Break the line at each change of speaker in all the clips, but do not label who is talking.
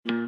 Bonjour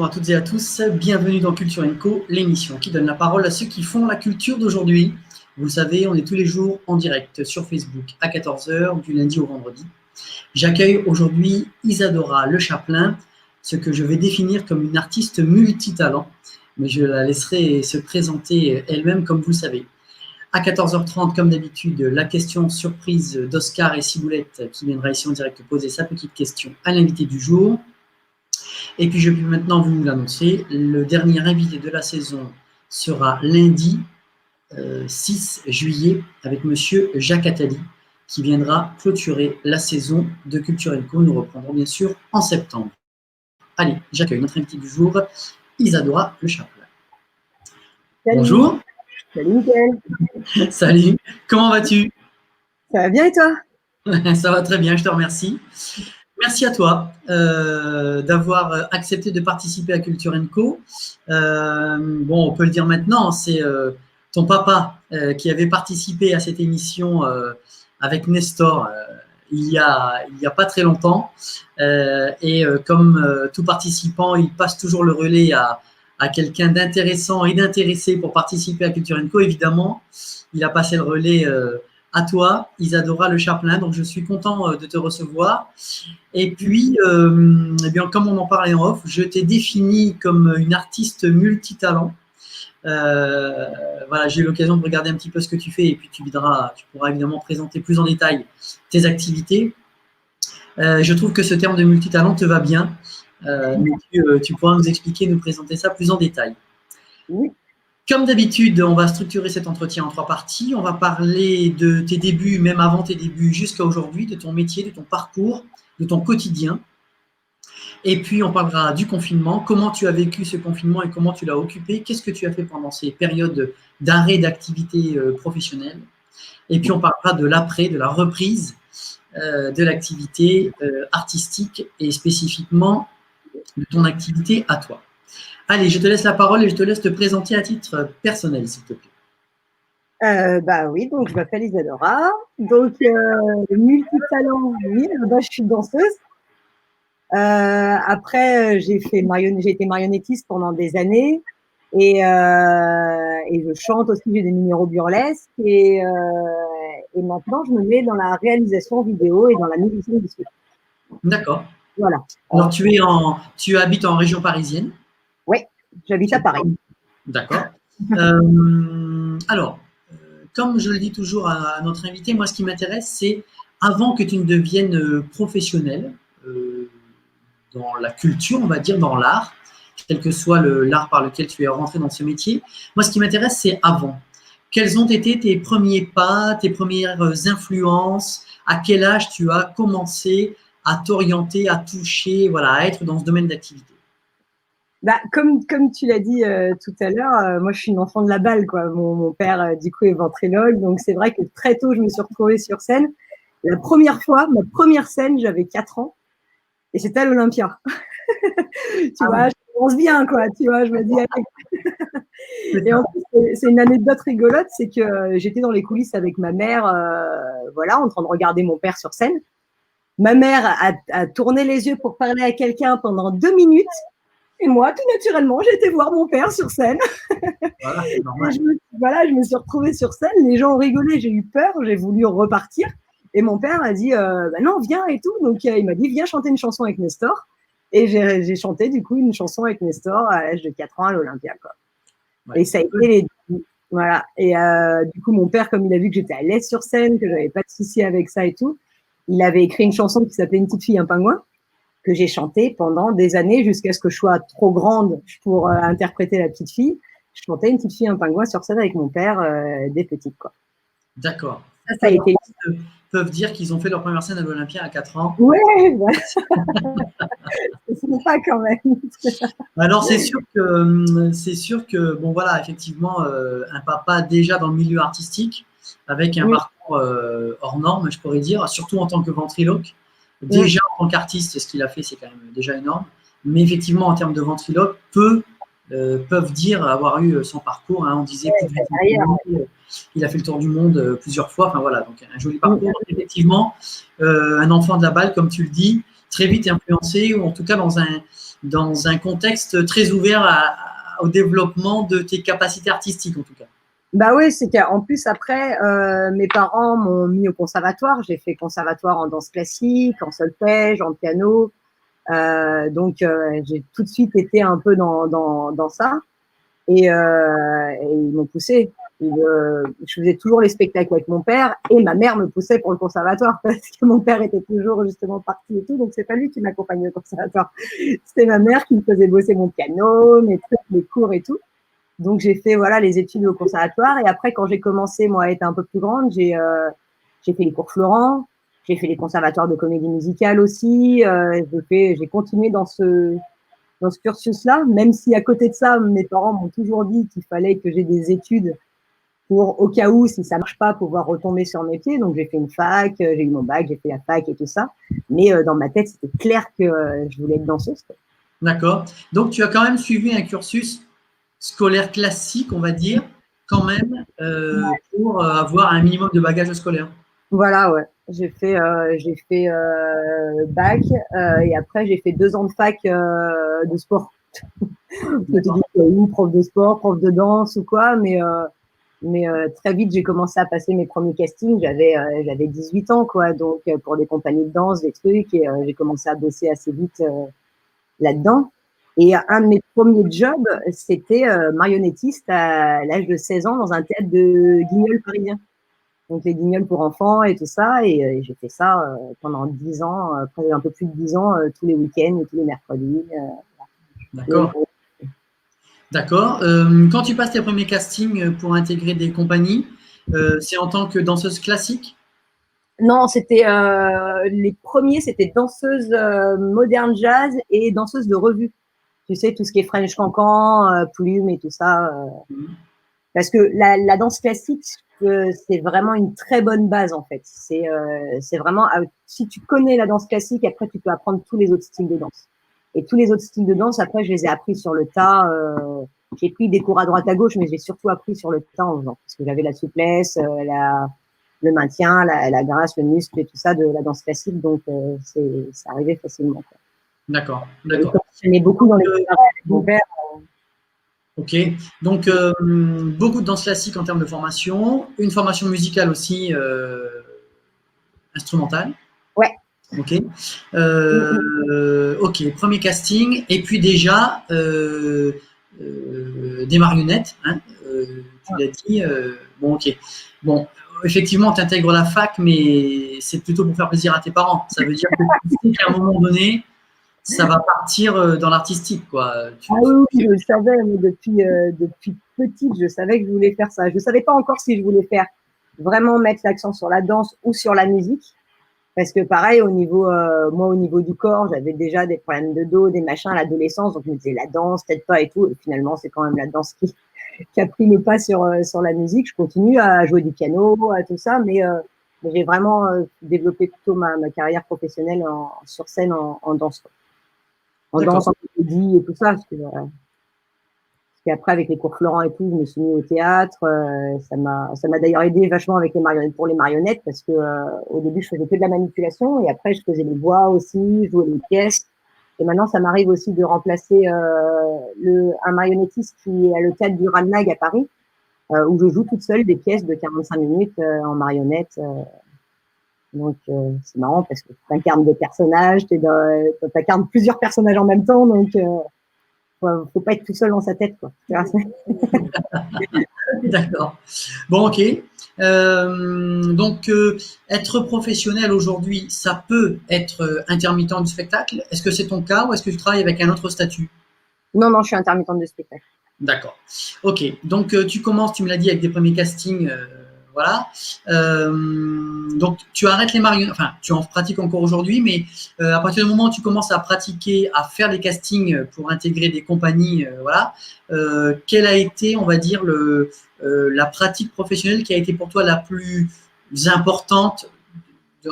à toutes et à tous, bienvenue dans Culture & Co, l'émission qui donne la parole à ceux qui font la culture d'aujourd'hui. Vous le savez, on est tous les jours en direct sur Facebook à 14 h, du lundi au vendredi. J'accueille aujourd'hui Isadora Le Chaplin, ce que je vais définir comme une artiste multitalent, mais je la laisserai se présenter elle-même comme vous le savez. À 14 h 30, comme d'habitude, la question surprise d'Oscar et Ciboulette qui viendra ici en direct poser sa petite question à l'invité du jour. Et puis je peux maintenant vous l'annoncer, le dernier invité de la saison sera lundi 6 juillet avec monsieur Jacques Attali qui viendra clôturer la saison de Culture & Co. Nous reprendrons bien sûr en septembre. Allez, j'accueille notre invité du jour, Isadora Le Chaplin.
Salut.
Bonjour.
Salut Mickaël.
Salut, comment vas-tu?
Ça va bien et toi?
Ça va très bien, je te remercie. Merci à toi d'avoir accepté de participer à Culture & Co. Bon, on peut le dire maintenant, c'est ton papa qui avait participé à cette émission avec Nestor il y a pas très longtemps. Comme tout participant, il passe toujours le relais à quelqu'un d'intéressant et d'intéressé pour participer à Culture & Co. Évidemment, il a passé le relais à toi, Isadora Le Chaplin. Donc, je suis content de te recevoir. Et puis, eh bien, comme on en parlait en off, je t'ai défini comme une artiste multitalent. Voilà, j'ai eu l'occasion de regarder un petit peu ce que tu fais et puis tu pourras évidemment présenter plus en détail tes activités. Je trouve que ce terme de multitalent te va bien, mais tu pourras nous expliquer, nous présenter ça plus en détail.
Oui.
Comme d'habitude, on va structurer cet entretien en 3 parties. On va parler de tes débuts, même avant tes débuts jusqu'à aujourd'hui, de ton métier, de ton parcours, de ton quotidien. Et puis, on parlera du confinement, comment tu as vécu ce confinement et comment tu l'as occupé, qu'est-ce que tu as fait pendant ces périodes d'arrêt d'activité professionnelle. Et puis, on parlera de l'après, de la reprise de l'activité artistique et spécifiquement de ton activité à toi. Allez, je te laisse la parole et je te laisse te présenter à titre personnel, s'il te plaît.
Bah oui, donc je m'appelle Isadora. Donc, multitalent, oui, je suis danseuse. Après, j'ai été marionnettiste pendant des années et je chante aussi, j'ai des numéros burlesques et maintenant je me mets dans la réalisation vidéo et dans la mise en scène du spectacle.
D'accord.
Voilà.
Alors, tu habites en région parisienne?
Oui, j'habite à Paris.
D'accord. Alors, comme je le dis toujours à notre invité, moi, ce qui m'intéresse, c'est avant que tu ne deviennes professionnelle dans la culture, on va dire, dans l'art, quel que soit l'art par lequel tu es rentré dans ce métier. Moi, ce qui m'intéresse, c'est avant. Quels ont été tes premiers pas, tes premières influences? À quel âge tu as commencé à t'orienter, à toucher, voilà, à être dans ce domaine d'activité?
Bah, comme tu l'as dit tout à l'heure, moi je suis une enfant de la balle, quoi. Mon père, du coup, est ventriloque, donc c'est vrai que très tôt, je me suis retrouvée sur scène. La première fois, ma première scène, j'avais 4 ans, et c'était à l'Olympia. Tu vois, je commence bien, quoi, tu vois, je me dis… Et en plus, c'est une anecdote rigolote, c'est que j'étais dans les coulisses avec ma mère, voilà, en train de regarder mon père sur scène. Ma mère a tourné les yeux pour parler à quelqu'un pendant 2 minutes. Et moi, tout naturellement, j'ai été voir mon père sur scène.
Voilà, c'est normal.
Je me suis retrouvée sur scène, les gens ont rigolé, j'ai eu peur, j'ai voulu repartir. Et mon père a dit bah non, viens et tout. Donc il m'a dit viens chanter une chanson avec Nestor. Et j'ai chanté du coup une chanson avec Nestor à l'âge de 4 ans à l'Olympia, quoi. Ouais. Et ça a été les… Voilà. Et du coup, mon père, comme il a vu que j'étais à l'aise sur scène, que j'avais pas de soucis avec ça et tout, il avait écrit une chanson qui s'appelait Une petite fille, un pingouin, que j'ai chanté pendant des années jusqu'à ce que je sois trop grande pour interpréter la petite fille. Je chantais Une petite fille, un pingouin sur scène avec mon père dès petite, quoi.
D'accord.
Ça a été.
Peuvent dire qu'ils ont fait leur première scène à l'Olympia à 4 ans.
Ouais, voilà. C'est pas quand même.
Alors c'est sûr que bon voilà, effectivement, un papa déjà dans le milieu artistique, avec un parcours hors norme, je pourrais dire, surtout en tant que ventriloque. Déjà en tant qu'artiste, ce qu'il a fait, c'est quand même déjà énorme. Mais effectivement, en termes de ventriloque, peuvent dire avoir eu son parcours. Hein. On disait plus de 20 ans, il a fait le tour du monde plusieurs fois. Enfin voilà, donc un joli parcours. Donc, effectivement, un enfant de la balle, comme tu le dis, très vite influencé, ou en tout cas dans un contexte très ouvert au développement de tes capacités artistiques, en tout cas.
Bah oui, c'est qu'en plus, après, mes parents m'ont mis au conservatoire. J'ai fait conservatoire en danse classique, en solfège, en piano. Donc, j'ai tout de suite été un peu dans ça. Et ils m'ont poussé. Je faisais toujours les spectacles avec mon père et ma mère me poussait pour le conservatoire parce que mon père était toujours justement parti et tout. Donc, c'est pas lui qui m'accompagnait au conservatoire. C'était ma mère qui me faisait bosser mon piano, mes trucs, mes cours et tout. Donc, j'ai fait voilà, les études au conservatoire. Et après, quand j'ai commencé, moi, à être un peu plus grande, j'ai fait les cours Florent. J'ai fait les conservatoires de comédie musicale aussi. J'ai continué dans ce cursus-là, même si à côté de ça, mes parents m'ont toujours dit qu'il fallait que j'ai des études pour, au cas où, si ça marche pas, pouvoir retomber sur mes pieds. Donc, j'ai fait une fac, j'ai eu mon bac, j'ai fait la fac et tout ça. Mais dans ma tête, c'était clair que je voulais être danseuse.
D'accord. Donc, tu as quand même suivi un cursus scolaire classique, on va dire, quand même, pour avoir un minimum de bagage scolaire.
Voilà, ouais. J'ai fait bac et après j'ai fait 2 ans de fac de sport. Je te dis prof de sport, prof de danse ou quoi, mais très vite j'ai commencé à passer mes premiers castings. J'avais 18 ans quoi, donc pour des compagnies de danse, des trucs et j'ai commencé à bosser assez vite là-dedans. Et un de mes premiers jobs, c'était marionnettiste à l'âge de 16 ans dans un théâtre de Guignol parisien. Donc les guignols pour enfants et tout ça. Et j'ai fait ça pendant 10 ans, un peu plus de 10 ans, tous les week-ends et tous les mercredis.
D'accord. D'accord. Quand tu passes tes premiers castings pour intégrer des compagnies, c'est en tant que danseuse classique?
Non, c'était les premiers, c'était danseuse moderne jazz et danseuse de revue. Tu sais, tout ce qui est French Cancan, Plume et tout ça. Parce que la danse classique, c'est vraiment une très bonne base en fait. C'est vraiment, si tu connais la danse classique, après tu peux apprendre tous les autres styles de danse. Et tous les autres styles de danse, après je les ai appris sur le tas. J'ai pris des cours à droite à gauche, mais j'ai surtout appris sur le tas en faisant, parce que j'avais la souplesse, le maintien, la grâce, le muscle et tout ça de la danse classique, donc ça arrivait facilement.
D'accord,
d'accord. J'aimais beaucoup dans les avec mon père.
Ok, donc beaucoup de danse classique en termes de formation, une formation musicale aussi instrumentale.
Ouais.
Ok. Ok, premier casting, et puis déjà des marionnettes, hein, tu l'as dit. Bon, ok. Bon, effectivement, tu intègres la fac, mais c'est plutôt pour faire plaisir à tes parents. Ça veut dire qu'à un moment donné, ça va partir dans l'artistique, quoi.
Oui, je le savais, mais depuis petite, je savais que je voulais faire ça. Je ne savais pas encore si je voulais faire vraiment mettre l'accent sur la danse ou sur la musique. Parce que pareil, moi, au niveau du corps, j'avais déjà des problèmes de dos, des machins à l'adolescence. Donc, je me disais, la danse, peut-être pas et tout. Et finalement, c'est quand même la danse qui a pris le pas sur la musique. Je continue à jouer du piano, à tout ça, mais j'ai vraiment développé plutôt ma carrière professionnelle sur scène en danse. En danse, en comédie et tout ça. Parce qu'après, avec les cours Florent et tout, je me suis mis au théâtre. Ça m'a d'ailleurs aidé vachement avec pour les marionnettes parce que au début, je faisais que de la manipulation et après, je faisais les voix aussi, je jouais les pièces. Et maintenant, ça m'arrive aussi de remplacer un marionnettiste qui est à le théâtre du Ranelagh à Paris, où je joue toute seule des pièces de 45 minutes en marionnette. Donc, c'est marrant parce que tu incarnes des personnages, tu incarnes plusieurs personnages en même temps. Donc, faut pas être tout seul dans sa tête, quoi.
D'accord. Bon, ok. Donc, être professionnel aujourd'hui, ça peut être intermittent du spectacle. Est-ce que c'est ton cas ou est-ce que tu travailles avec un autre statut?
Non, je suis intermittente de spectacle.
D'accord. Ok. Donc, tu commences, tu me l'as dit, avec des premiers castings voilà. Donc, tu arrêtes les marionnettes, enfin, tu en pratiques encore aujourd'hui, mais à partir du moment où tu commences à pratiquer, à faire des castings pour intégrer des compagnies, voilà, quelle a été, on va dire, la pratique professionnelle qui a été pour toi la plus importante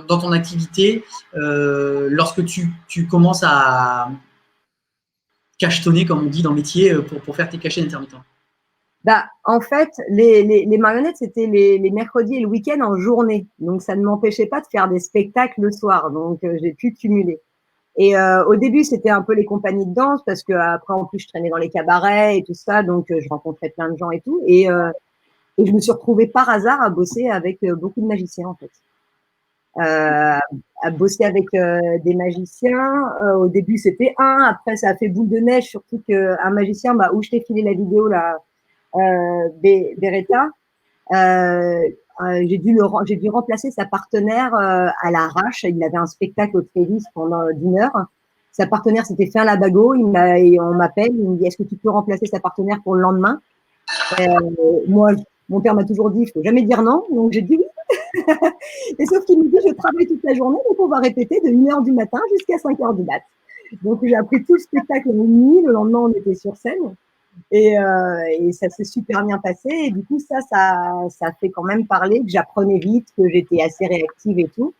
dans ton activité lorsque tu commences à cachetonner, comme on dit dans le métier, pour faire tes cachets d'intermittent?
Bah, en fait, les marionnettes, c'était les mercredis et le week-end en journée. Donc, ça ne m'empêchait pas de faire des spectacles le soir. Donc, j'ai pu cumuler. Et au début, c'était un peu les compagnies de danse parce que après, en plus, je traînais dans les cabarets et tout ça. Donc, je rencontrais plein de gens et tout. Et je me suis retrouvée par hasard à bosser avec beaucoup de magiciens, en fait. À bosser avec des magiciens. Au début, c'était un. Après, ça a fait boule de neige, surtout qu'un magicien, bah, où je t'ai filé la vidéo, là, Beretta, j'ai dû remplacer sa partenaire à l'arrache. Il avait un spectacle au Trévis pendant d'une heure. Sa partenaire s'était fait un labago. On m'appelle, il me dit est-ce que tu peux remplacer sa partenaire pour le lendemain? Moi, mon père m'a toujours dit il faut jamais dire non, donc j'ai dit oui. Et sauf qu'il me dit je travaille toute la journée, donc on va répéter de 1h du matin jusqu'à 5h du mat. Donc j'ai appris tout le spectacle en une nuit. Le lendemain, on était sur scène. Et ça s'est super bien passé. Et du coup, ça fait quand même parler que j'apprenais vite, que j'étais assez réactive et tout.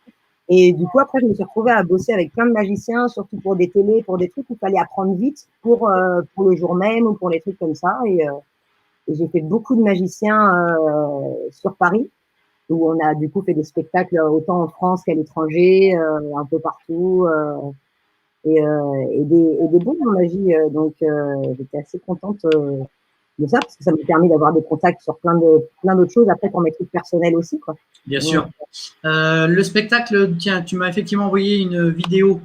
Et du coup, après, je me suis retrouvée à bosser avec plein de magiciens, surtout pour des télés, pour des trucs où il fallait apprendre vite pour le jour même ou pour les trucs comme ça. Et j'ai fait beaucoup de magiciens sur Paris, où on a du coup fait des spectacles autant en France qu'à l'étranger, un peu partout. Et des bons en magie. Donc, j'étais assez contente de ça parce que ça m'a permis d'avoir des contacts sur plein d'autres choses après pour mes trucs personnels aussi, quoi.
Bien sûr. Le spectacle, tiens, tu m'as effectivement envoyé une vidéo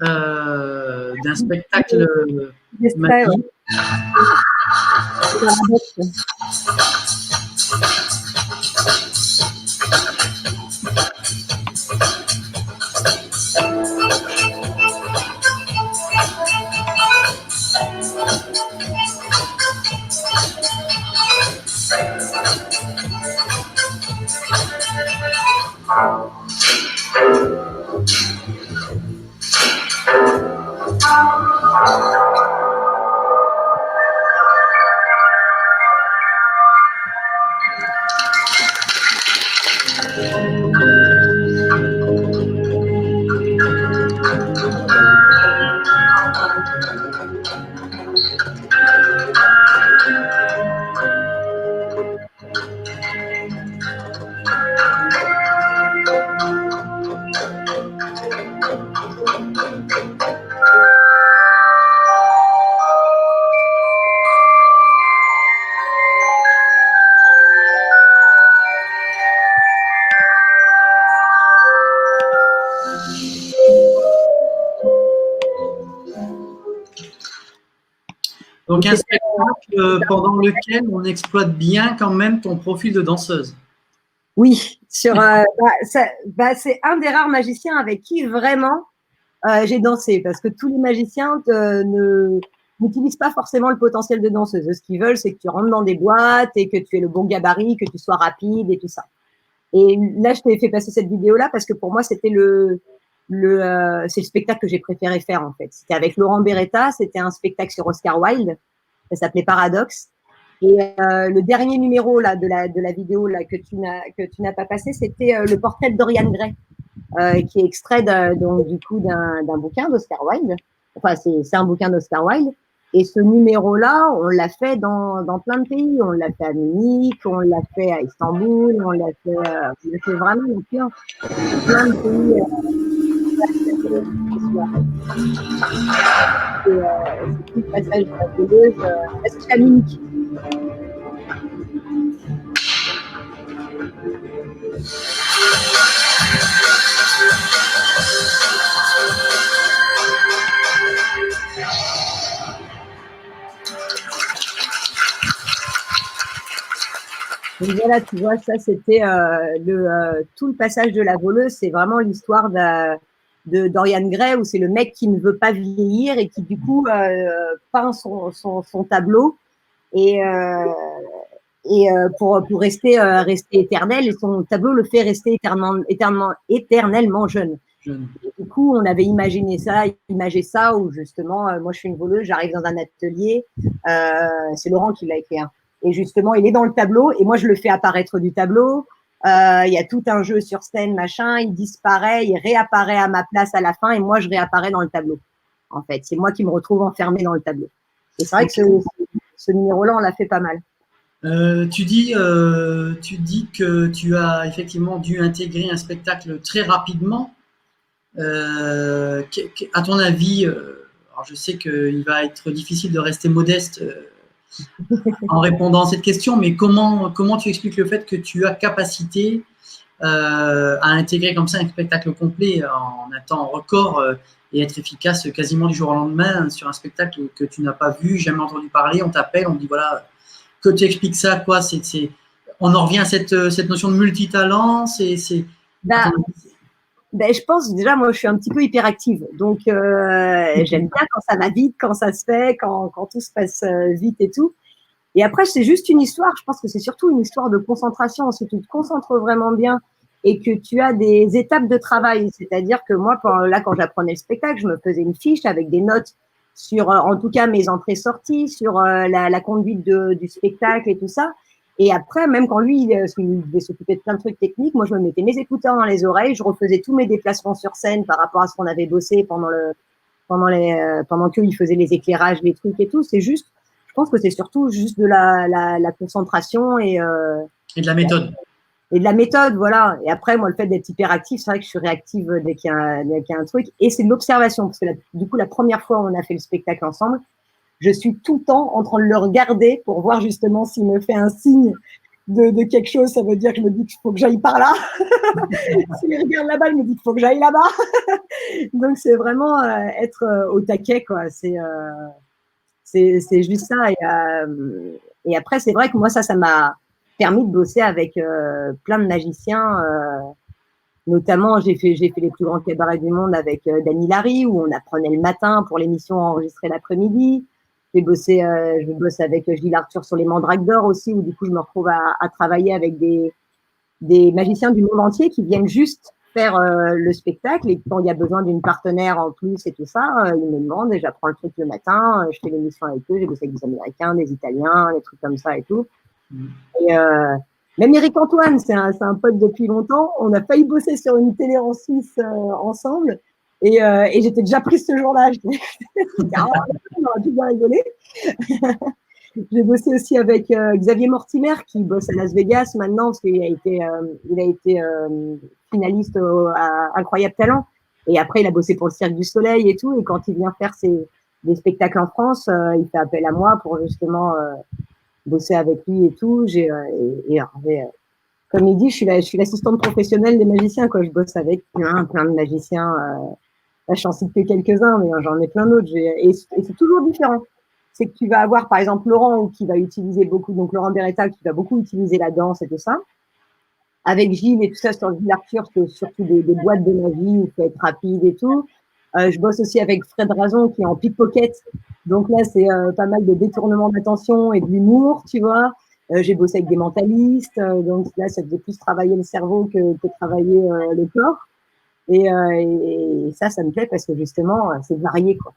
d'un spectacle magie. Donc, un spectacle pendant lequel on exploite bien quand même ton profil de danseuse.
Oui, c'est un des rares magiciens avec qui vraiment j'ai dansé, parce que tous les magiciens n'utilisent pas forcément le potentiel de danseuse. Ce qu'ils veulent, c'est que tu rentres dans des boîtes et que tu aies le bon gabarit, que tu sois rapide et tout ça. Et là, je t'ai fait passer cette vidéo-là parce que pour moi, c'était c'est le spectacle que j'ai préféré faire, en fait. C'était avec Laurent Beretta, c'était un spectacle sur Oscar Wilde, ça s'appelait Paradoxe. Et le dernier numéro là, de la vidéo là, que tu n'as pas passé, c'était le portrait de Dorian Gray, qui est extrait donc, du coup d'un bouquin d'Oscar Wilde. Enfin, c'est un bouquin d'Oscar Wilde. Et ce numéro-là, on l'a fait dans plein de pays. On l'a fait à Munich, on l'a fait à Istanbul, on l'a fait vraiment dans plein de pays. C'est tout le passage de la voleuse. C'est à Munich. Donc voilà, tu vois, ça c'était tout le passage de la voleuse, c'est vraiment l'histoire de Dorian Gray où c'est le mec qui ne veut pas vieillir et qui du coup peint son tableau et pour rester éternel, et son tableau le fait rester éternellement jeune. Du coup, on avait imagé ça, où justement, moi je suis une voleuse, j'arrive dans un atelier, c'est Laurent qui l'a écrit, hein, et justement, il est dans le tableau, et moi je le fais apparaître du tableau. Il y a tout un jeu sur scène, machin, il disparaît, il réapparaît à ma place à la fin, et moi je réapparais dans le tableau. En fait, c'est moi qui me retrouve enfermée dans le tableau. Et c'est vrai que ce numéro-là, on l'a fait pas mal.
Tu dis que tu as effectivement dû intégrer un spectacle très rapidement. À ton avis, alors je sais qu'il va être difficile de rester modeste en répondant à cette question, mais comment tu expliques le fait que tu as capacité à intégrer comme ça un spectacle complet en un temps record et être efficace quasiment du jour au lendemain sur un spectacle que tu n'as pas vu, jamais entendu parler, on t'appelle, on te dit voilà, que tu expliques ça, quoi, on en revient à cette notion de multitalent,
je pense déjà, moi, je suis un petit peu hyperactive. Donc, j'aime bien quand ça va vite, quand ça se fait, quand tout se passe vite et tout. Et après, c'est juste une histoire. Je pense que c'est surtout une histoire de concentration. Si tu te concentres vraiment bien et que tu as des étapes de travail, c'est-à-dire que moi, quand j'apprenais le spectacle, je me faisais une fiche avec des notes sur, en tout cas, mes entrées-sorties, sur la conduite du spectacle et tout ça. Et après, même quand lui, il devait s'occuper de plein de trucs techniques, moi, je me mettais mes écouteurs dans les oreilles, je refaisais tous mes déplacements sur scène par rapport à ce qu'on avait bossé pendant qu'il faisait les éclairages, les trucs et tout. C'est juste, je pense que c'est surtout juste de la concentration
et de la méthode.
Et de la méthode, voilà. Et après, moi, le fait d'être hyperactif, c'est vrai que je suis réactive dès qu'il y a un truc. Et c'est de l'observation, parce que du coup, la première fois où on a fait le spectacle ensemble, je suis tout le temps en train de le regarder pour voir justement s'il me fait un signe de quelque chose. Ça veut dire que je me dis qu'il faut que j'aille par là. S'il regarde là-bas, je me dis qu'il faut que j'aille là-bas. Donc, c'est vraiment être au taquet, quoi. C'est juste ça. Et après, c'est vrai que moi, ça m'a permis de bosser avec plein de magiciens. Notamment, j'ai fait les plus grands cabarets du monde avec Dany Larry, où on apprenait le matin pour l'émission enregistrée l'après-midi. Je bosse avec Gilles Arthur sur les Mandraques d'Or aussi, où du coup, je me retrouve à travailler avec des magiciens du monde entier qui viennent juste faire le spectacle. Et quand il y a besoin d'une partenaire en plus et tout ça, ils me demandent et j'apprends le truc le matin. Je fais l'émission avec eux. J'ai bossé avec des Américains, des Italiens, des trucs comme ça et tout. Et même Eric Antoine, c'est un pote depuis longtemps. On a failli bosser sur une télé en Suisse ensemble. Et j'étais déjà prise ce jour-là. On aurait pu bien rigoler. J'ai bossé aussi avec Xavier Mortimer, qui bosse à Las Vegas maintenant, parce qu'il a été finaliste à Incroyable Talent. Et après, il a bossé pour le Cirque du Soleil et tout. Et quand il vient faire des spectacles en France, il fait appel à moi pour justement bosser avec lui et tout. Comme il dit, je suis l'assistante professionnelle des magiciens, quoi. Je bosse avec plein de magiciens. Là, je n'en cite que quelques-uns, mais j'en ai plein d'autres. Et c'est toujours différent. C'est que tu vas avoir, par exemple, Laurent, qui va utiliser beaucoup, donc Laurent Beretta, qui va beaucoup utiliser la danse et tout ça. Avec Gilles et tout ça, sur Gilles Arthur, c'est surtout des boîtes de magie où il faut être rapide et tout. Je bosse aussi avec Fred Razon, qui est en pickpocket. Donc là, c'est pas mal de détournement d'attention et de l'humour, tu vois. J'ai bossé avec des mentalistes. Donc là, ça faisait plus travailler le cerveau que travailler le corps. Et ça me plaît parce que justement, c'est varié, quoi.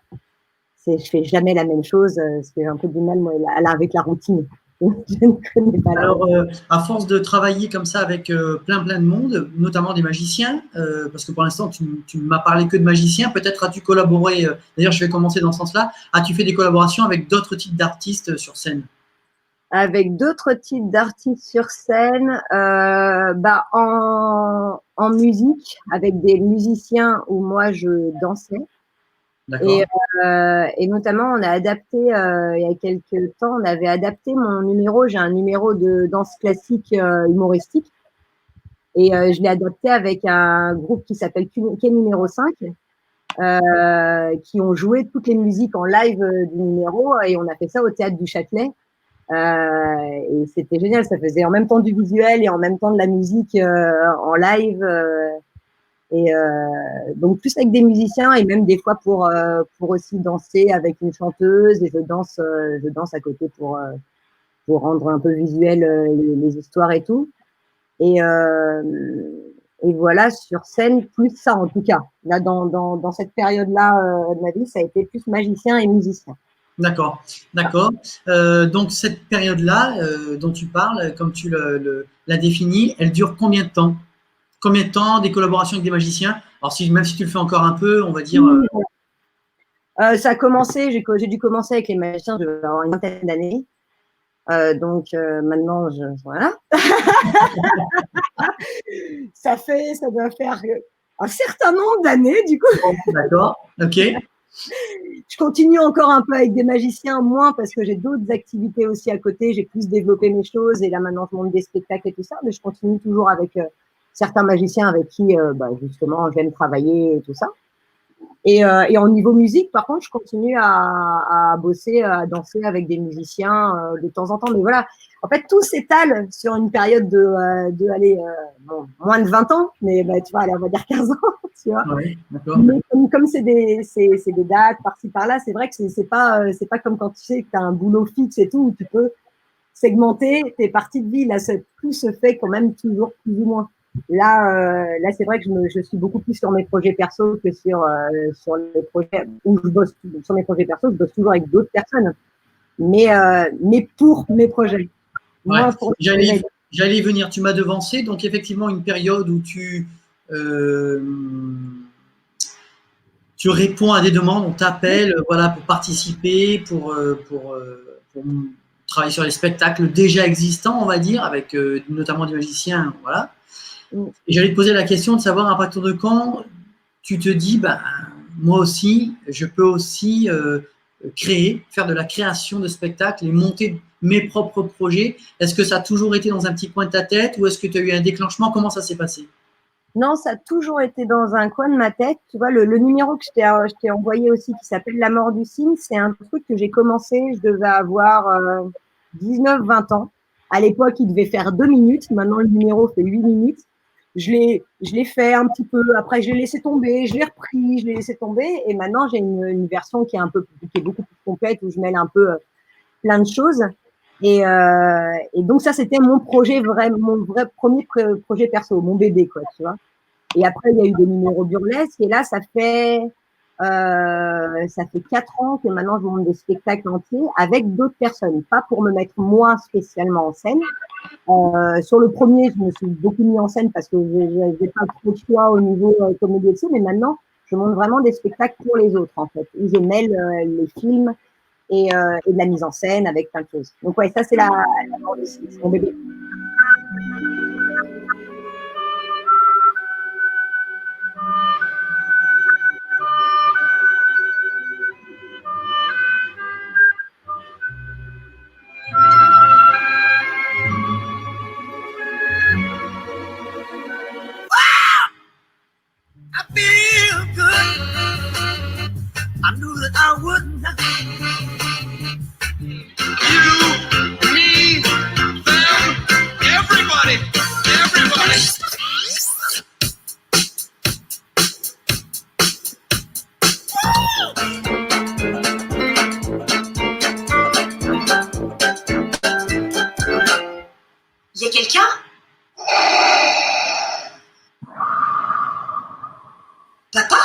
Je fais jamais la même chose, parce que j'ai un peu du mal, moi, avec la routine. Je ne connais pas.
Alors, à force de travailler comme ça avec plein de monde, notamment des magiciens, parce que pour l'instant, tu ne m'as parlé que de magiciens, peut-être as-tu collaboré, d'ailleurs je vais commencer dans ce sens-là, as-tu fait des collaborations avec d'autres types d'artistes sur scène?
Avec d'autres types d'artistes sur scène, en musique, avec des musiciens où moi je dansais. Et notamment, on a adapté, il y a quelques temps, on avait adapté mon numéro. J'ai un numéro de danse classique humoristique. Et je l'ai adapté avec un groupe qui s'appelle Quai numéro 5, qui ont joué toutes les musiques en live du numéro. Et on a fait ça au Théâtre du Châtelet. Et c'était génial. Ça faisait en même temps du visuel et en même temps de la musique en live. Et donc plus avec des musiciens et même des fois pour aussi danser avec une chanteuse, et je danse à côté pour pour rendre un peu visuel les histoires et tout. Et voilà, sur scène, plus ça en tout cas. Là, dans cette période-là de ma vie, ça a été plus magicien et musicien.
D'accord, d'accord. Donc cette période-là dont tu parles, comme tu l'as définie, elle dure combien de temps? Combien de temps des collaborations avec des magiciens? Alors même si tu le fais encore un peu, on va dire.
Ça a commencé, j'ai dû commencer avec les magiciens, je devais avoir une vingtaine d'années. Donc maintenant, voilà. Ça doit faire un certain nombre d'années, du coup.
D'accord, ok.
Je continue encore un peu avec des magiciens, moins parce que j'ai d'autres activités aussi à côté. J'ai plus développé mes choses et là maintenant je monte des spectacles et tout ça, mais je continue toujours avec certains magiciens avec qui justement j'aime travailler et tout ça. Et en niveau musique, par contre, je continue à bosser, à danser avec des musiciens de temps en temps. Mais voilà, en fait, tout s'étale sur une période de aller, moins de 20 ans, mais tu vois, allez, on va dire 15 ans, tu vois.
Ouais, d'accord.
Mais comme c'est des dates par-ci par-là, c'est vrai que c'est pas comme quand tu sais que tu as un boulot fixe et tout, où tu peux segmenter tes parties de vie. Là, tout se fait quand même toujours plus ou moins. Là, c'est vrai que je suis beaucoup plus sur mes projets perso que sur les projets où je bosse. Sur mes projets perso, je bosse toujours avec d'autres personnes, mais pour mes projets.
Ouais.
Moi, pour
J'allais y venir, tu m'as devancé. Donc effectivement, une période où tu réponds à des demandes, on t'appelle, voilà, pour participer, pour travailler sur les spectacles déjà existants, on va dire, avec notamment des magiciens, voilà. Et j'allais te poser la question de savoir à partir de quand tu te dis, ben, moi aussi, je peux aussi faire de la création de spectacles et monter mes propres projets. Est-ce que ça a toujours été dans un petit coin de ta tête ou est-ce que tu as eu un déclenchement? Comment ça s'est passé?
Non, ça a toujours été dans un coin de ma tête. Tu vois, le numéro que je t'ai envoyé aussi, qui s'appelle La mort du cygne, c'est un truc que j'ai commencé, je devais avoir 19-20 ans. À l'époque, il devait faire 2 minutes. Maintenant, le numéro fait 8 minutes. Je l'ai fait un petit peu. Après, je l'ai laissé tomber. Je l'ai repris. Je l'ai laissé tomber. Et maintenant, j'ai une version qui est beaucoup plus complète, où je mêle un peu plein de choses. Et donc, ça, c'était mon vrai premier projet perso, mon bébé, quoi, tu vois. Et après, il y a eu des numéros burlesques. Et là, ça fait 4 ans que maintenant, je monte des spectacles entiers avec d'autres personnes. Pas pour me mettre moi spécialement en scène. Sur le premier, je me suis beaucoup mis en scène parce que j'ai pas trop de choix au niveau comédie et tout. Mais maintenant, je monte vraiment des spectacles pour les autres, en fait, où je mêle les films et de la mise en scène avec plein de choses. Donc, ouais, ça, c'est c'est mon bébé.
I feel good. I knew that I would not. You, me, them, everybody, everybody.
Y a quelqu'un? Papa?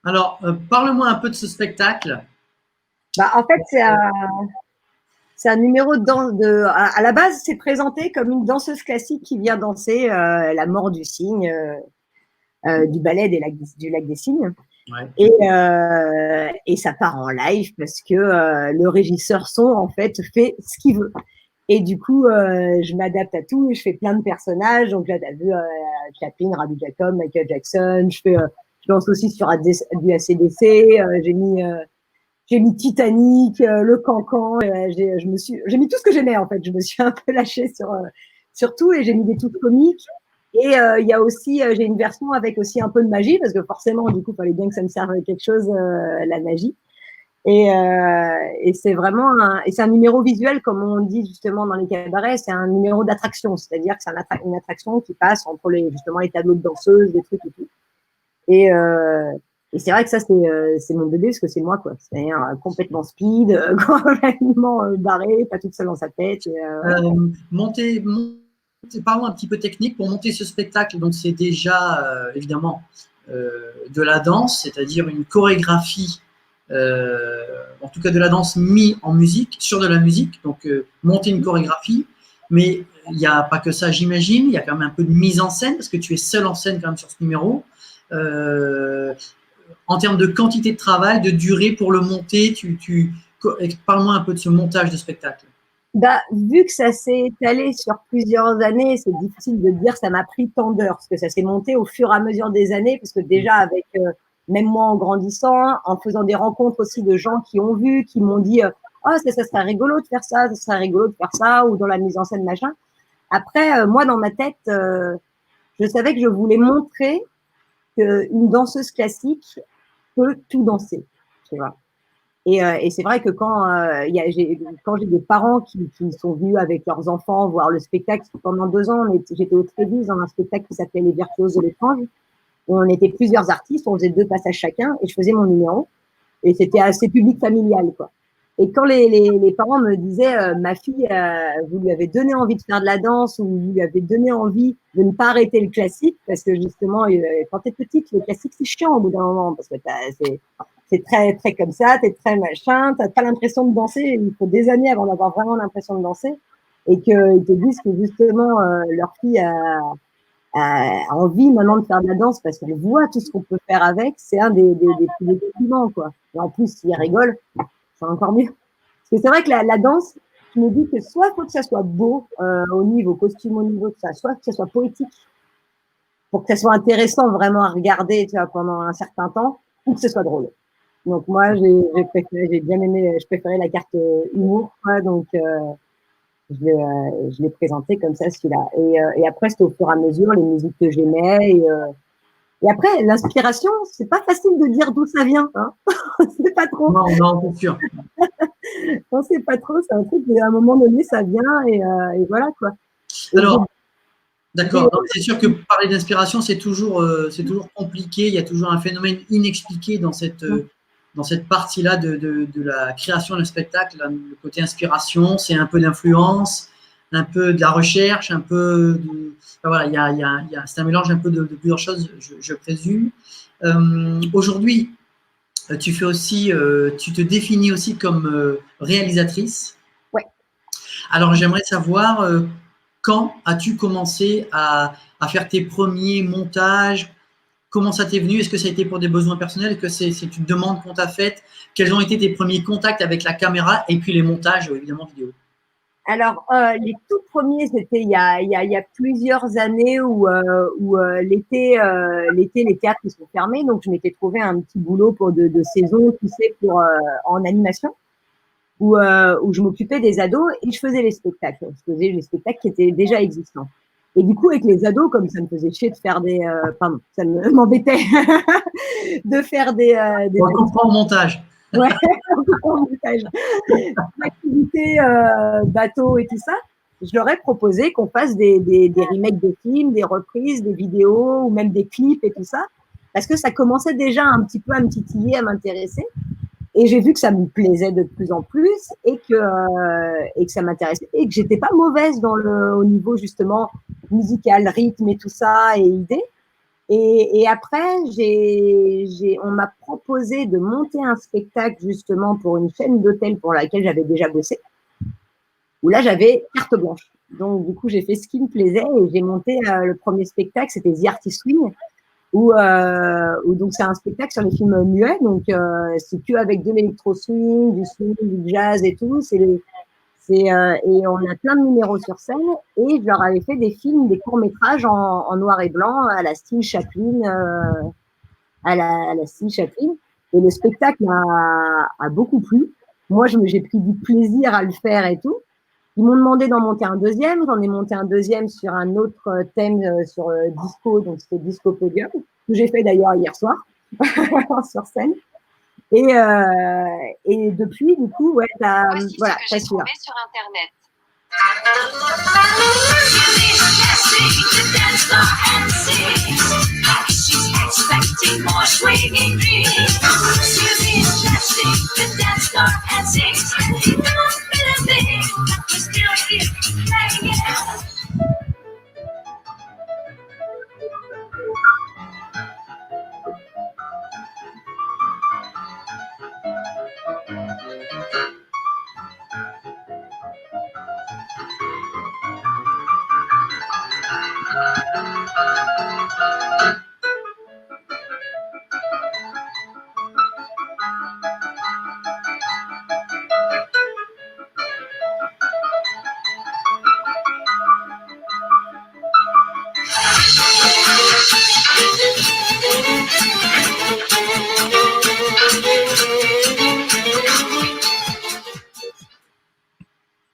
Alors, parle-moi un peu de ce spectacle.
En fait, c'est un numéro à la base, c'est présenté comme une danseuse classique qui vient danser la mort du cygne du ballet du Lac des Cygnes.
Ouais.
Et ça part en live parce que le régisseur son, en fait, fait ce qu'il veut. Et du coup, je m'adapte à tout et je fais plein de personnages. Donc là, tu as vu Chaplin, Rabbi Jacob, Michael Jackson. Je danse aussi sur du AC/DC. J'ai mis Titanic, le Cancan. J'ai mis tout ce que j'aimais, en fait. Je me suis un peu lâchée sur tout et j'ai mis des touches comiques. Et il y a aussi, j'ai une version avec aussi un peu de magie, parce que forcément, du coup, il fallait bien que ça me serve à quelque chose, la magie. Et c'est vraiment c'est un numéro visuel, comme on dit justement dans les cabarets, c'est un numéro d'attraction, c'est-à-dire que c'est une attraction qui passe entre justement les tableaux de danseuses, des trucs et tout. Et, euh, et c'est vrai que ça, c'est mon bébé, parce que c'est moi, quoi. C'est complètement speed, complètement barré, pas toute seule dans sa tête.
Voilà. Parlons un petit peu technique. Pour monter ce spectacle, donc c'est déjà évidemment de la danse, c'est-à-dire une chorégraphie, en tout cas de la danse mise en musique, sur de la musique, donc monter une chorégraphie, mais il n'y a pas que ça, j'imagine, il y a quand même un peu de mise en scène, parce que tu es seul en scène quand même sur ce numéro. En termes de quantité de travail, de durée pour le monter, parle-moi un peu de ce montage de spectacle.
Vu que ça s'est étalé sur plusieurs années, c'est difficile de dire ça m'a pris tant d'heures, parce que ça s'est monté au fur et à mesure des années, parce que déjà avec, même moi en grandissant, en faisant des rencontres aussi de gens qui ont vu, qui m'ont dit oh, ça serait rigolo de faire ça serait rigolo de faire ça, ou dans la mise en scène, machin. Après, moi, dans ma tête, je savais que je voulais montrer qu'une danseuse classique peut tout danser, tu vois. Et c'est vrai que quand j'ai des parents qui sont venus avec leurs enfants voir le spectacle, pendant 2 ans, j'étais au Trévis dans un spectacle qui s'appelait Les Virtuoses de l'étrange, où on était plusieurs artistes, on faisait 2 passages chacun, et je faisais mon numéro, et c'était assez public familial, quoi. Et quand les parents me disaient ma fille, vous lui avez donné envie de faire de la danse, ou vous lui avez donné envie de ne pas arrêter le classique, parce que justement, quand t'es petite, le classique, c'est chiant au bout d'un moment, parce que c'est très, très comme ça, t'es très machin, t'as pas l'impression de danser, il faut des années avant d'avoir vraiment l'impression de danser, et qu'ils te disent que justement, leur fille a envie maintenant de faire de la danse parce qu'elle voit tout ce qu'on peut faire avec, c'est un des plus beaux compliments, quoi. Et en plus, s'ils rigolent, c'est encore mieux. Parce que c'est vrai que la danse, je me dis que soit il faut que ça soit beau au niveau costume, au niveau de ça, soit que ça soit poétique pour que ça soit intéressant vraiment à regarder, tu vois, pendant un certain temps, ou que ce soit drôle. Donc moi, j'ai bien aimé, je préférais la carte humour, quoi, donc je l'ai présenté comme ça, celui-là. Et après, c'était au fur et à mesure les musiques que j'aimais. Et après, l'inspiration, c'est pas facile de dire d'où ça vient. Hein. C'est pas trop.
Non, non, c'est sûr.
On sait pas trop. C'est un truc, à un moment donné, ça vient et voilà, quoi.
Alors, d'accord. C'est sûr que parler d'inspiration, c'est toujours compliqué. Il y a toujours un phénomène inexpliqué dans cette partie-là de la création d'un spectacle. Le côté inspiration, c'est un peu d'influence, un peu de la recherche, un peu de… Enfin, voilà, c'est un mélange un peu de plusieurs choses, je présume. Aujourd'hui, tu te définis aussi comme réalisatrice.
Ouais.
Alors, j'aimerais savoir quand as-tu commencé à faire tes premiers montages? Comment ça t'est venu? Est-ce que ça a été pour des besoins personnels? Est-ce que c'est une demande qu'on t'a faite? Quels ont été tes premiers contacts avec la caméra et puis les montages, évidemment, vidéo?
Alors, les tout premiers, c'était il y a plusieurs années où l'été, les théâtres ils sont fermés, donc je m'étais trouvé un petit boulot de saison, tu sais, en animation, où je m'occupais des ados et je faisais les spectacles. Je faisais les spectacles qui étaient déjà existants. Et du coup, avec les ados, comme ça me faisait chier de faire ça m'embêtait de faire des
On le comprend au montage.
Ouais, au montage. Activités bateau et tout ça. Je leur ai proposé qu'on fasse des remakes de films, des reprises, des vidéos ou même des clips et tout ça, parce que ça commençait déjà un petit peu à me titiller, à m'intéresser. Et j'ai vu que ça me plaisait de plus en plus et que ça m'intéressait et que j'étais pas mauvaise au niveau justement musical, rythme et tout ça et idées. Et après, on m'a proposé de monter un spectacle justement pour une chaîne d'hôtels pour laquelle j'avais déjà bossé, où là j'avais carte blanche. Donc du coup, j'ai fait ce qui me plaisait et j'ai monté le premier spectacle, c'était The Artist Swing, où donc c'est un spectacle sur les films muets, donc c'est que avec de l'électro swing, du jazz et tout. Et on a plein de numéros sur scène et je leur avais fait des films, des courts-métrages en noir et blanc à la style Chaplin, à la style Chaplin. Et le spectacle a beaucoup plu. Moi, j'ai pris du plaisir à le faire et tout. Ils m'ont demandé d'en monter un deuxième. J'en ai monté un deuxième sur un autre thème sur disco, donc c'était Disco Podium, que j'ai fait d'ailleurs hier soir sur scène. Et depuis, du coup, ouais,
Voici
voilà,
ce que j'ai trouvé sur Internet.
She's expecting more swinging dreams. She'll be interesting, the dance floor and sings. You don't feel a thing, but we still keep playing it.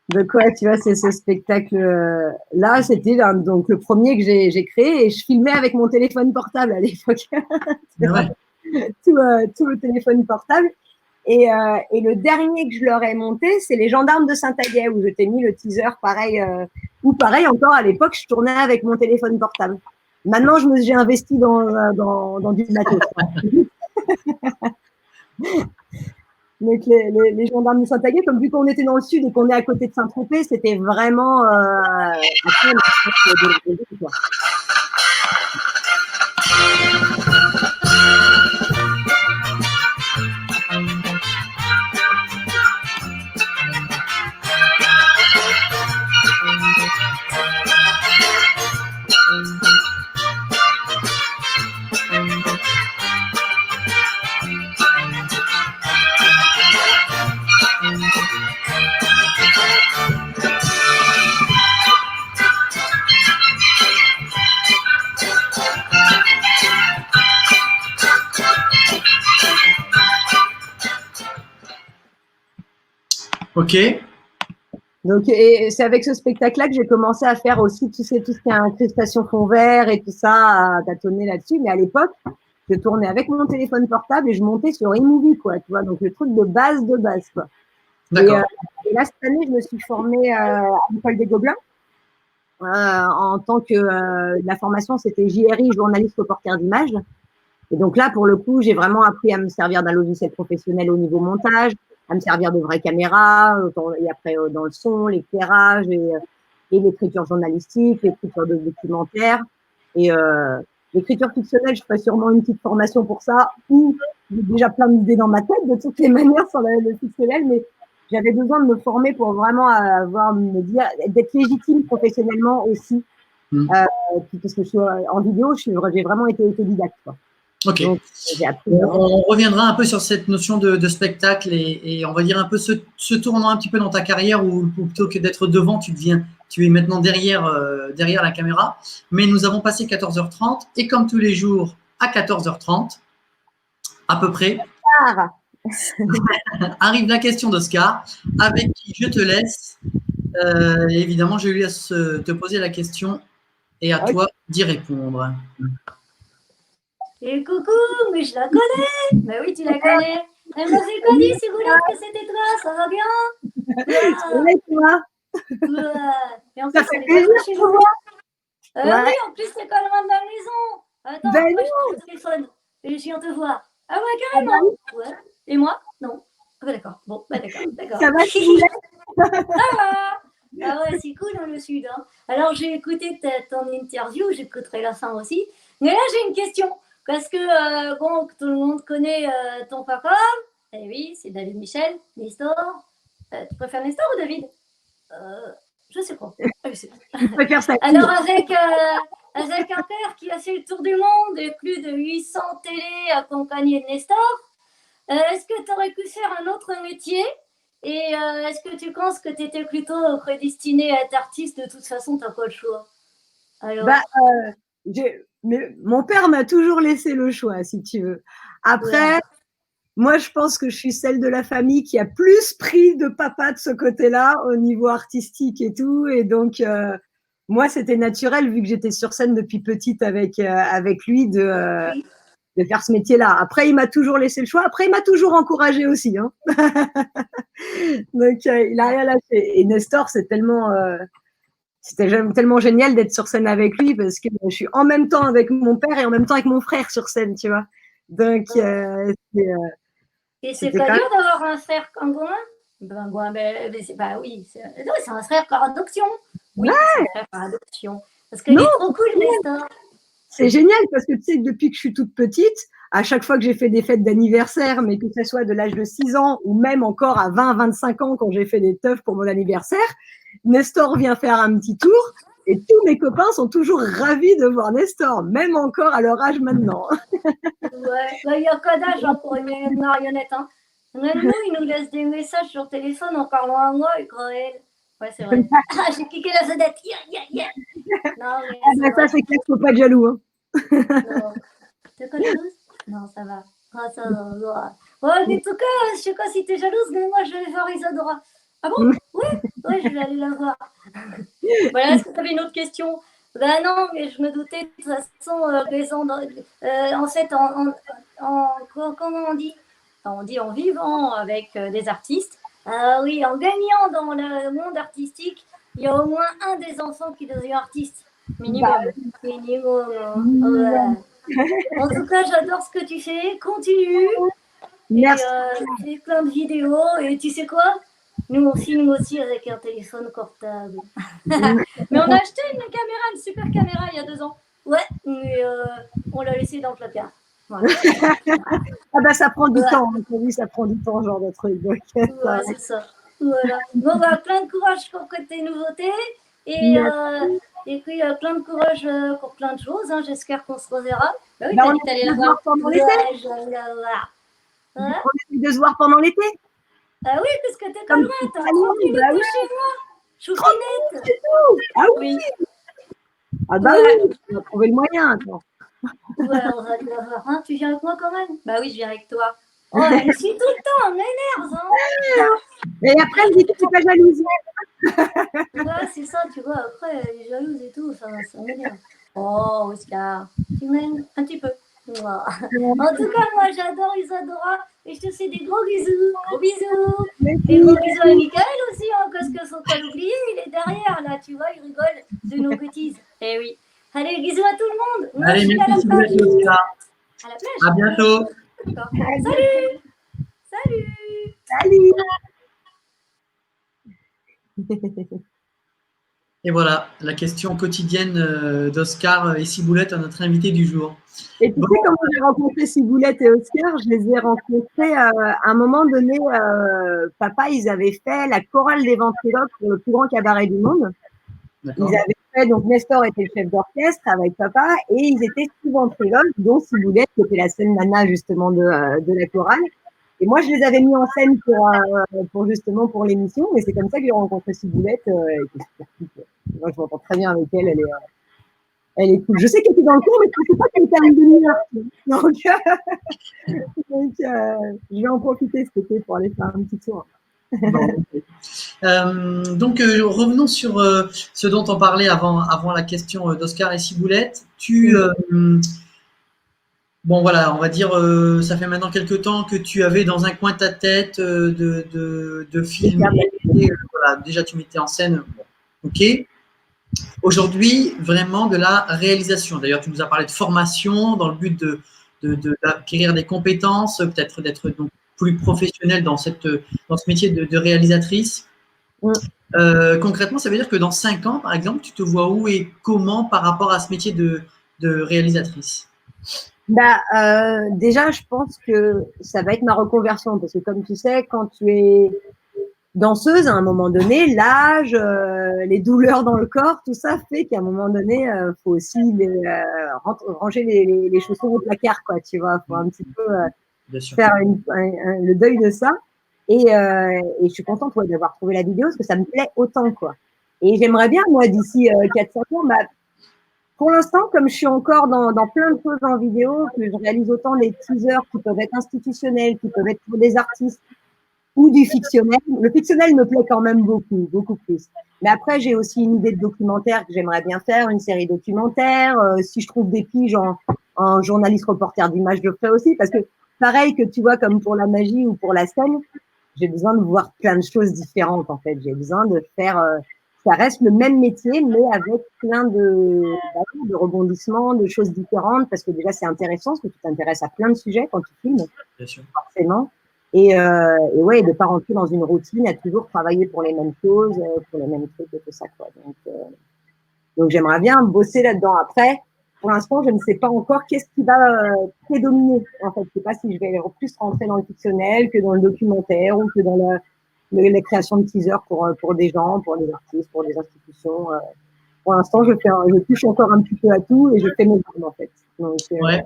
Donc, ouais, tu vois, c'est ce spectacle-là. C'était donc le premier que j'ai créé et je filmais avec mon téléphone portable à l'époque.
Ouais.
tout le téléphone portable. Et le dernier que je leur ai monté, c'est les gendarmes de Saint-Aguet, où je t'ai mis le teaser pareil. Ou pareil, encore à l'époque, je tournais avec mon téléphone portable. Maintenant, j'ai investi dans du matos. Donc, les gendarmes de Saint-Aguet, comme vu qu'on était dans le sud et qu'on est à côté de Saint-Tropez, c'était vraiment quoi.
Ok.
Donc, et c'est avec ce spectacle-là que j'ai commencé à faire aussi, tu sais, tout ce qui est incrustation fond vert et tout ça, à tâtonner là-dessus. Mais à l'époque, je tournais avec mon téléphone portable et je montais sur eMovie, quoi, tu vois. Donc, le truc de base, quoi.
D'accord.
Et là, cette année, je me suis formée à l'École des Gobelins. En tant que la formation, c'était JRI, journaliste reporter d'image. Et donc là, pour le coup, j'ai vraiment appris à me servir d'un logiciel professionnel au niveau montage, à me servir de vraies caméras, et après dans le son, l'éclairage et l'écriture journalistique, l'écriture de documentaires. Et l'écriture fictionnelle, je ferai sûrement une petite formation pour ça, ou j'ai déjà plein d'idées dans ma tête de toutes les manières sur le fictionnel, mais j'avais besoin de me former pour vraiment me dire, d'être légitime professionnellement aussi. Parce que je suis en vidéo, j'ai vraiment été autodidacte, quoi.
Ok.
Donc,
on reviendra un peu sur cette notion de spectacle et on va dire un peu ce tournant un petit peu dans ta carrière où plutôt que d'être devant, tu es maintenant derrière la caméra. Mais nous avons passé 14h30 et comme tous les jours à 14h30, à peu près, arrive la question d'Oscar avec qui je te laisse. Évidemment, je lui laisse te poser la question et à toi d'y répondre.
Et coucou, mais je la connais. Bah oui, tu la connais. Elle m'avait pas dit, Sigoulotte, que c'était toi, ça va bien?
Ouais, toi.
Et en plus, elle est pas chez vous. Oui, en plus, c'est pas loin de la maison. Attends,
Ben
moi, je suis au téléphone. Et je viens te voir. Ah ouais, carrément. Ouais. Et moi? Non. Ah bah d'accord. Bon, bah d'accord.
Ça va, Sigoulotte?
Ça va. Ah ouais, c'est cool dans le sud. Hein. Alors, j'ai écouté ton interview, j'écouterai la fin aussi. Mais là, j'ai une question. Parce que, bon, tout le monde connaît ton papa. Eh oui, c'est David Michel, Nestor. Tu préfères Nestor ou David? Je sais pas. Alors, avec un père qui a fait le tour du monde et plus de 800 télés accompagnés de Nestor, est-ce que tu aurais pu faire un autre métier? Et est-ce que tu penses que tu étais plutôt prédestiné à être artiste? De toute façon, tu n'as pas le choix. Alors...
mais mon père m'a toujours laissé le choix, si tu veux. Après, moi, je pense que je suis celle de la famille qui a plus pris de papa de ce côté-là, au niveau artistique et tout. Et donc, moi, c'était naturel, vu que j'étais sur scène depuis petite avec lui,
Oui.
de faire ce métier-là. Après, il m'a toujours laissé le choix. Après, il m'a toujours encouragé aussi. Hein. Donc, il a rien lâché. Et Nestor, c'était tellement génial d'être sur scène avec lui parce que je suis en même temps avec mon père et en même temps avec mon frère sur scène, tu vois. Donc,
Et c'est
c'était
pas
quand
dur d'avoir un frère pingouin? Pingouin, mais c'est pas, oui, non, c'est un frère par adoption. Oui, c'est un frère par adoption. Parce qu'il
Non,
est trop cool, Nestor.
c'est génial parce que tu sais que depuis que je suis toute petite, à chaque fois que j'ai fait des fêtes d'anniversaire, mais que ce soit de l'âge de 6 ans ou même encore à 20, 25 ans quand j'ai fait des teufs pour mon anniversaire, Nestor vient faire un petit tour et tous mes copains sont toujours ravis de voir Nestor, même encore à leur âge maintenant.
Ouais, il n'y a pas d'âge hein, pour une marionnette. Hein. Même nous, ils nous laissent des messages sur téléphone en parlant à moi et Corél. Ouais, c'est vrai. Ah, j'ai cliqué la vedette. Yeah, yeah, yeah. Non, mais
Ah
c'est
ben
vrai.
ça, c'est clair, faut pas être jaloux. Hein.
Non. T'es pas jalouse? Non, ça va. Ah, ça va. Ouais, mais en tout cas, je sais pas si t'es jalouse, mais moi, je vais voir Isadora. Ah bon? Ouais, ouais, je vais aller la voir. Voilà, est-ce que tu avais une autre question? Ben non, mais je me doutais de toute façon, en fait, comment on dit? On dit en vivant avec des artistes. Oui, en gagnant dans le monde artistique, il y a au moins un des enfants qui devient artiste. Minimum.
Bah,
Minimum. Ouais. En tout cas, j'adore ce que tu fais. Continue. Et
merci.
tu fais plein de vidéos. Et tu sais quoi? Nous, on filme aussi avec un téléphone portable. Mais on a acheté une super caméra il y a 2 ans. Ouais, mais on l'a laissée dans le placard. Voilà.
Ah ben ça prend du
Ouais.
temps. Hein. Oui, ça prend du temps, ce genre de truc. Donc,
Ouais, c'est ça. Voilà. Bon, bah, plein de courage pour tes nouveautés. Et, et puis, plein de courage pour plein de choses. Hein. J'espère qu'on se reverra. Bah oui,
bah,
t'as
on
dit que t'allais
essaie
la
de se voir
voir.
pendant l'été.
Ouais, je vais la voir.
On
Hein?
essaie de se voir pendant l'été.
Ah oui, parce que t'es pas
Comme
loin.
tu
T'as
sais,
30 minutes
bah
de
ouais,
chez moi. Choupinette.
c'est tout. Ah oui.
Oui.
Ah bah
Ouais.
oui, on va trouver le moyen. Attends.
Ouais, on va aller la voir. Hein, tu viens avec moi quand même? Bah oui, je viens avec toi. Oh, elle me suit tout le temps, elle m'énerve. Hein.
Et après, elle me dit que tu n'es pas jalouse.
Ouais, c'est ça, tu vois. Après, elle est jalouse et tout, ça m'énerve. Oh, Oscar, tu m'aimes un petit peu. Ouah. En tout cas, moi, j'adore Isadora et je te fais des gros bisous. Gros bisous. Et gros bisous à Michael aussi, hein, parce que faut pas l'oublier, il est derrière, là, tu vois, il rigole de nos bêtises. Eh oui. Allez, bisous à tout le monde. Moi, je
Allez,
suis à la
merci
plage.
beaucoup, Oscar.
À la plage.
À bientôt.
D'accord. Salut. Salut.
Salut.
Et voilà, la question quotidienne d'Oscar et Ciboulette à notre invité du jour.
Et tu sais comment j'ai rencontré Ciboulette et Oscar? Je les ai rencontrés à un moment donné. Papa, ils avaient fait la chorale des ventriloques pour le plus grand cabaret du monde.
D'accord.
Ils avaient fait, donc Nestor était le chef d'orchestre avec papa et ils étaient 6 ventriloques, dont Ciboulette qui était la seule nana justement de la chorale. Et moi, je les avais mis en scène pour justement pour l'émission, et c'est comme ça que j'ai rencontré Ciboulette. Moi, je m'entends très bien avec elle. Elle est cool. Je sais qu'elle était dans le cours, mais je ne sais pas qu'elle était à une demi-heure. Donc, je vais en profiter cet été pour aller faire un petit tour.
Bon, okay. Donc, revenons sur ce dont on parlait avant la question d'Oscar et Ciboulette. Bon, voilà, on va dire, ça fait maintenant quelques temps que tu avais dans un coin ta tête de filmer. Voilà, déjà, tu mettais en scène. OK. Aujourd'hui, vraiment de la réalisation. D'ailleurs, tu nous as parlé de formation dans le but d'acquérir des compétences, peut-être d'être donc plus professionnelle dans ce métier de réalisatrice. Concrètement, ça veut dire que dans 5 ans, par exemple, tu te vois où et comment par rapport à ce métier de réalisatrice?
Déjà, je pense que ça va être ma reconversion parce que comme tu sais, quand tu es danseuse, à un moment donné, l'âge, les douleurs dans le corps, tout ça fait qu'à un moment donné, faut aussi ranger les chaussons au placard, quoi, tu vois. Faut un petit peu faire le deuil de ça. Et je suis contente d'avoir trouvé la vidéo parce que ça me plaît autant, quoi. Et j'aimerais bien, moi, d'ici 4-5 ans, Pour l'instant, comme je suis encore dans plein de choses en vidéo, que je réalise autant des teasers qui peuvent être institutionnels, qui peuvent être pour des artistes ou du fictionnel. Le fictionnel me plaît quand même beaucoup, beaucoup plus. Mais après, j'ai aussi une idée de documentaire que j'aimerais bien faire, une série documentaire. Si je trouve des piges en journaliste reporter d'images, je le ferai aussi. Parce que pareil que tu vois, comme pour la magie ou pour la scène, j'ai besoin de voir plein de choses différentes en fait. J'ai besoin de faire, ça reste le même métier, mais avec plein de rebondissements, de choses différentes, parce que déjà c'est intéressant, parce que tu t'intéresses à plein de sujets quand tu filmes,
Bien sûr.
forcément. Et ouais, de pas rentrer dans une routine, à toujours travailler pour les mêmes choses, pour les mêmes trucs et tout ça, quoi. Donc j'aimerais bien bosser là-dedans. Après, pour l'instant, je ne sais pas encore qu'est-ce qui va prédominer. En fait, je sais pas si je vais plus rentrer dans le fictionnel que dans le documentaire ou que dans la création de teasers pour des gens, pour des artistes, pour des institutions. Pour l'instant, je touche encore un petit peu à tout et je fais mes armes, en fait. Donc,
Ouais.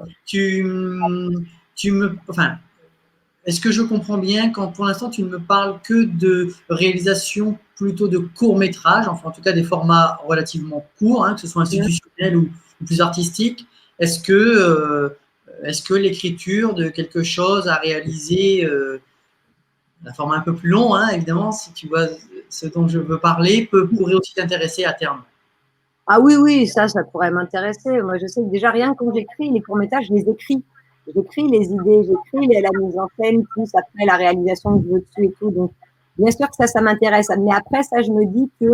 Enfin, est-ce que je comprends bien quand pour l'instant tu ne me parles que de réalisation plutôt de courts métrages, enfin en tout cas des formats relativement courts, hein, que ce soit institutionnel ou plus artistique. Est-ce que l'écriture de quelque chose à réaliser, un format un peu plus long, hein, évidemment, si tu vois ce dont je veux parler, pourrait aussi t'intéresser à terme?
ah oui, oui, ça pourrait m'intéresser. Moi, je sais que déjà, rien que quand j'écris les courts-métrages, je les écris. J'écris les idées, j'écris la mise en scène, plus après la réalisation que je veux dessus et tout. Donc, bien sûr que ça m'intéresse. Mais après, ça, je me dis que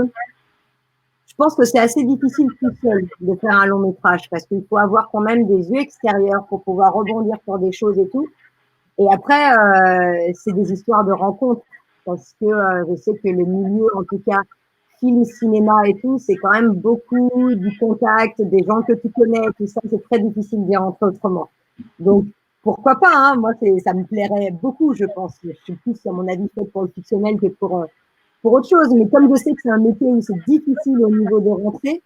je pense que c'est assez difficile tout seul de faire un long métrage parce qu'il faut avoir quand même des yeux extérieurs pour pouvoir rebondir sur des choses et tout. Et après, c'est des histoires de rencontres parce que je sais que le milieu, en tout cas, film, cinéma et tout, c'est quand même beaucoup du contact, des gens que tu connais, tout ça, c'est très difficile d'y rentrer autrement. Donc, pourquoi pas, hein, moi, ça me plairait beaucoup, je pense. Je suis plus, à mon avis, faite pour le fictionnel que pour autre chose. Mais comme je sais que c'est un métier où c'est difficile au niveau de rentrer,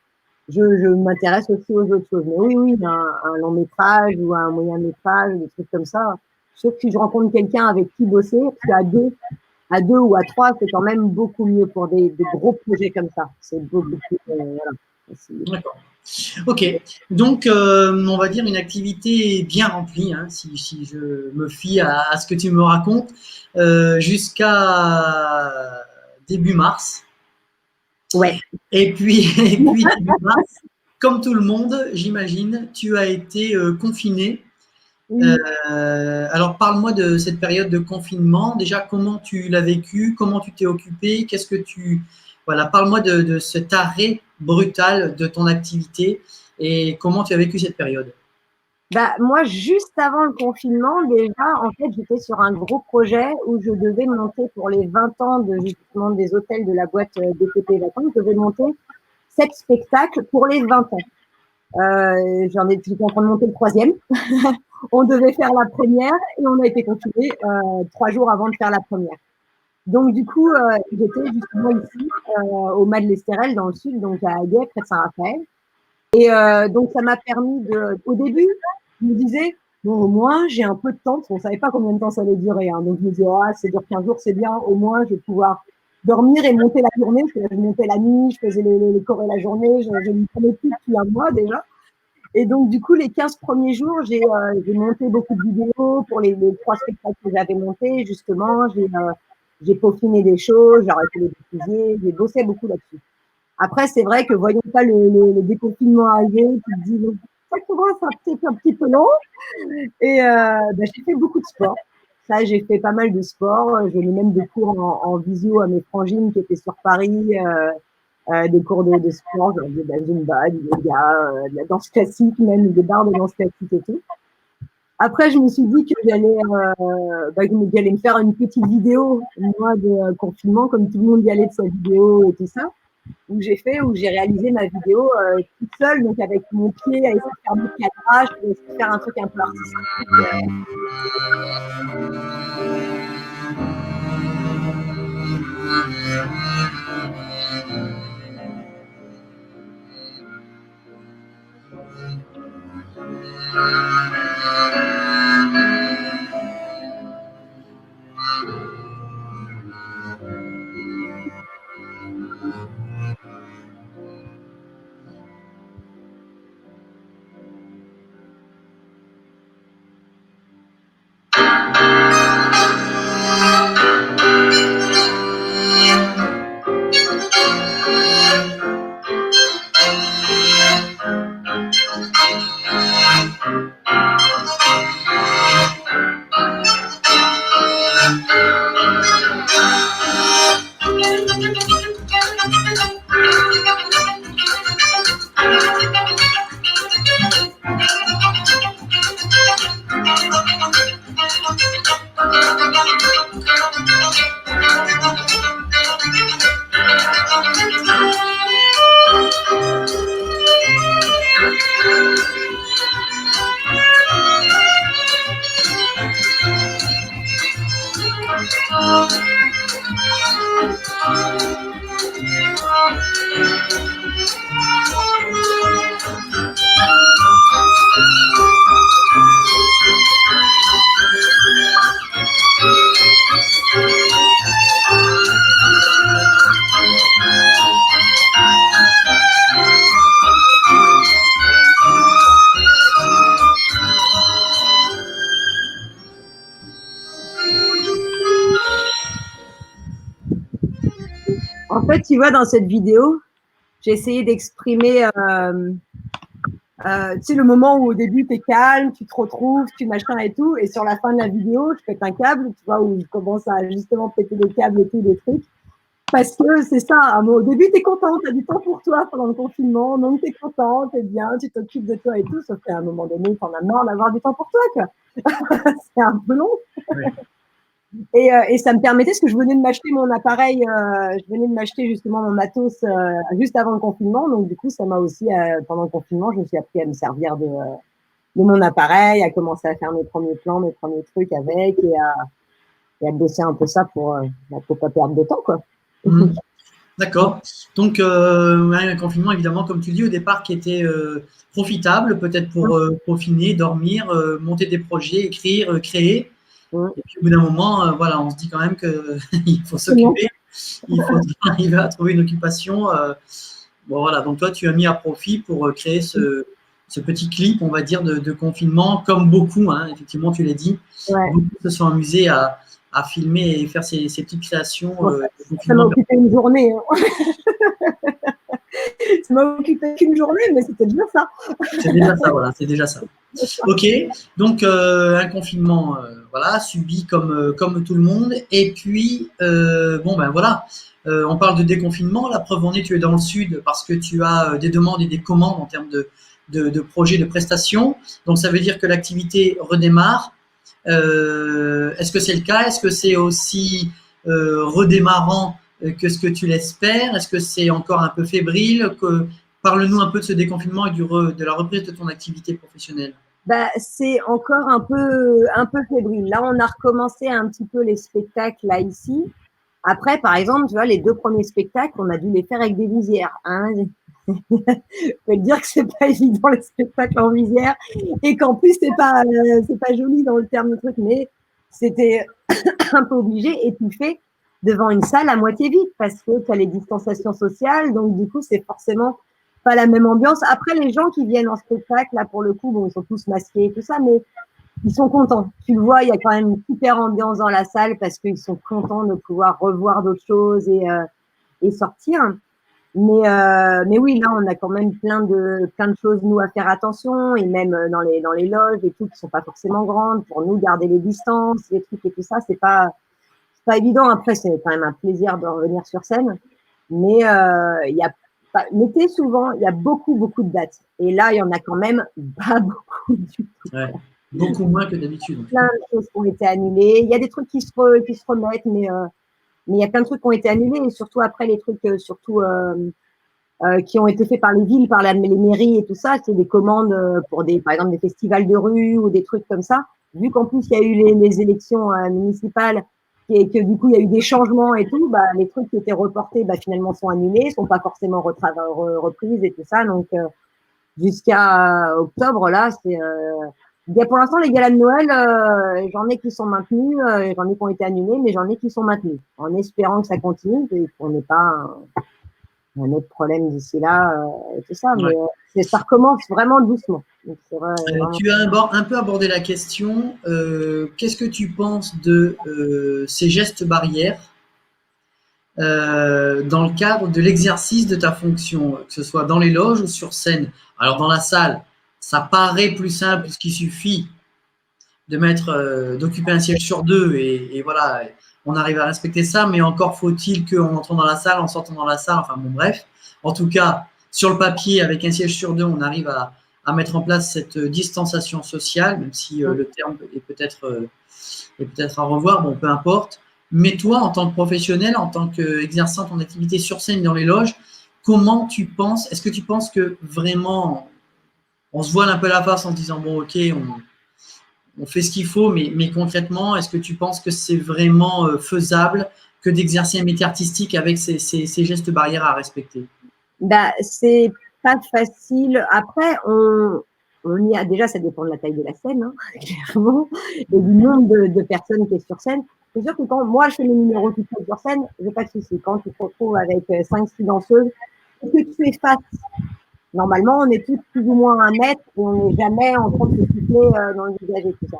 je m'intéresse aussi aux autres choses. Mais oui, oui, un long métrage ou un moyen métrage, des trucs comme ça. Sauf que si je rencontre quelqu'un avec qui bosser, puis à deux ou à trois, c'est quand même beaucoup mieux pour des gros projets comme ça. C'est beaucoup plus, voilà.
D'accord. Ok, donc on va dire une activité bien remplie, hein, si je me fie à ce que tu me racontes, jusqu'à début mars.
Ouais.
Et puis début mars, comme tout le monde, j'imagine, tu as été confiné.
Oui.
Alors parle-moi de cette période de confinement. Déjà, comment tu l'as vécu? Comment tu t'es occupé? Qu'est-ce que tu... Voilà, parle-moi de cet arrêt brutal de ton activité et comment tu as vécu cette période.
Bah, moi, juste avant le confinement, déjà, en fait, j'étais sur un gros projet où je devais monter pour les 20 ans justement des hôtels de la boîte DTP Vacances, je devais monter 7 spectacles pour les 20 ans. J'étais en train de monter le troisième. On devait faire la première et on a été confinés 3 jours avant de faire la première. Donc, du coup, j'étais justement ici, au Mas de l'Estérel, dans le sud, donc à Aguet, près de Saint-Raphaël. Et donc, ça m'a permis au début, je me disais, bon, au moins, j'ai un peu de temps, parce qu'on ne savait pas combien de temps ça allait durer. Hein. Donc, je me disais, ah, c'est dur 15 jours, c'est bien, au moins, je vais pouvoir dormir et monter la journée, parce que là, je montais la nuit, je faisais les chorés la journée, je ne prenais plus depuis un mois déjà. Et donc, du coup, les 15 premiers jours, j'ai monté beaucoup de vidéos pour les 3 spectacles que j'avais montés, justement. J'ai peaufiné des choses, j'ai arrêté les bêtisiers, j'ai bossé beaucoup là-dessus. Après, c'est vrai que voyons pas le déconfinement arriver, tu te dis, ça commence à être un petit peu long. Et j'ai fait beaucoup de sport. Ça, j'ai fait pas mal de sport. J'ai eu même des cours en visio à mes frangines qui étaient sur Paris, des cours de sport, genre de la Zumba, du yoga, de la danse classique, même des barres de danse classique et tout. Après, je me suis dit que j'allais me faire une petite vidéo, moi, de confinement, comme tout le monde y allait de sa vidéo et tout ça où j'ai réalisé ma vidéo toute seule, donc avec mon pied, à essayer de faire du cadrage, pour essayer de faire un truc un peu artistique. fait, tu vois, dans cette vidéo, j'ai essayé d'exprimer, tu sais, le moment où au début, tu es calme, tu te retrouves, tu machin et tout. Et sur la fin de la vidéo, je pète un câble, tu vois, où je commence à justement péter des câbles et tout, des trucs. Parce que c'est ça, au début, tu es content, tu as du temps pour toi pendant le confinement, donc tu es content, tu es bien, tu t'occupes de toi et tout, sauf qu'à un moment donné, tu en as marre d'avoir du temps pour toi, quoi. C'est un peu long.
Oui.
Et ça me permettait, parce que je venais de m'acheter mon appareil, je venais de m'acheter justement mon matos juste avant le confinement, donc du coup, ça m'a aussi, pendant le confinement, je me suis appris à me servir de mon appareil, à commencer à faire mes premiers plans, mes premiers trucs avec, et à bosser un peu ça pour pas perdre de temps, quoi.
Mmh. D'accord. Donc, un confinement, évidemment, comme tu dis, au départ, qui était profitable, peut-être pour peaufiner, dormir, monter des projets, écrire, créer. Et puis, au bout d'un moment, voilà, on se dit quand même qu'il faut s'occuper, il faut arriver à trouver une occupation. Bon, voilà, donc toi, tu as mis à profit pour créer ce petit clip, on va dire, de confinement, comme beaucoup, hein, effectivement, tu l'as dit.
Ouais.
Beaucoup se sont amusés à filmer et faire ces petites créations.
Ça m'a occupé une journée. Hein. Ça m'a occupé qu'une journée, mais c'était déjà ça.
C'est déjà ça, voilà, c'est déjà ça. Ok, donc un confinement, voilà, subi comme tout le monde. Et puis, bon ben voilà, on parle de déconfinement. La preuve en est, tu es dans le sud parce que tu as des demandes et des commandes en termes de projets, de prestations. Donc ça veut dire que l'activité redémarre. Est-ce que c'est le cas? Est-ce que c'est aussi redémarrant que ce que tu l'espères? Est-ce que c'est encore un peu fébrile? Parle-nous un peu de ce déconfinement et de la reprise de ton activité professionnelle.
Bah, c'est encore un peu fébrile. Là, on a recommencé un petit peu les spectacles là ici. Après, par exemple, tu vois, les 2 premiers spectacles, on a dû les faire avec des visières. Hein. Je peux te dire que c'est pas évident les spectacles en visière et qu'en plus c'est pas joli dans le terme de truc, mais c'était un peu obligé et tu le fais devant une salle à moitié vide parce que tu as les distanciations sociales, donc du coup c'est forcément pas la même ambiance. Après, les gens qui viennent en spectacle, là pour le coup, bon, ils sont tous masqués et tout ça, mais ils sont contents. Tu le vois, il y a quand même une super ambiance dans la salle parce qu'ils sont contents de pouvoir revoir d'autres choses et sortir. Mais oui, là, on a quand même plein de choses, nous, à faire attention, et même dans les loges et tout, qui sont pas forcément grandes, pour nous, garder les distances, les trucs et tout ça, c'est pas évident. Après, c'est quand même un plaisir de revenir sur scène. Mais il y a l'été, souvent, il y a beaucoup de dates. Et là, il y en a quand même pas beaucoup du tout.
Ouais. Beaucoup moins que d'habitude.
Plein de choses qui ont été annulées. Il y a des trucs qui se remettent, mais il y a plein de trucs qui ont été annulés. Et surtout après, les trucs qui ont été faits par les villes, par les mairies et tout ça, c'est des commandes pour par exemple, des festivals de rue ou des trucs comme ça. Vu qu'en plus, il y a eu les élections municipales et que du coup, il y a eu des changements et tout, bah, les trucs qui étaient reportés, bah, finalement, sont annulés, sont pas forcément reprises et tout ça. Donc, jusqu'à octobre, là, c'est... il y a pour l'instant les galas de Noël, j'en ai qui sont maintenus, j'en ai qui ont été annulés, mais j'en ai qui sont maintenus, en espérant que ça continue et qu'on n'ait pas un autre problème d'ici là et tout ça.
Ouais.
Mais ça recommence vraiment doucement. Donc, vrai,
tu as un peu abordé la question. Qu'est-ce que tu penses de ces gestes barrières dans le cadre de l'exercice de ta fonction, que ce soit dans les loges ou sur scène? Alors, dans la salle, ça paraît plus simple puisqu'il suffit d'occuper un siège sur 2 et voilà, on arrive à respecter ça, mais encore faut-il qu'en entrant dans la salle, en sortant dans la salle, enfin bon, bref. En tout cas, sur le papier, avec un siège sur 2, on arrive à mettre en place cette distanciation sociale, même si le terme est peut-être à revoir, bon, peu importe. Mais toi, en tant que professionnel, en tant qu'exerçant ton activité sur scène dans les loges, comment tu penses, est-ce que tu penses que vraiment on se voile un peu la face en se disant bon, ok, on fait ce qu'il faut, mais concrètement, est-ce que tu penses que c'est vraiment faisable que d'exercer un métier artistique avec ces gestes barrières à respecter?
Bah, c'est pas facile. Après, on y a déjà, ça dépend de la taille de la scène, hein, clairement, et du nombre de personnes qui est sur scène. C'est sûr que quand moi je fais mes numéros tout seul sur scène, j'ai pas de souci. Quand tu te retrouves avec 5-6 danseuses, que tu effaces. Normalement, on est tous plus ou moins à 1 mètre et on n'est jamais en train de se souffler dans le visage et tout ça.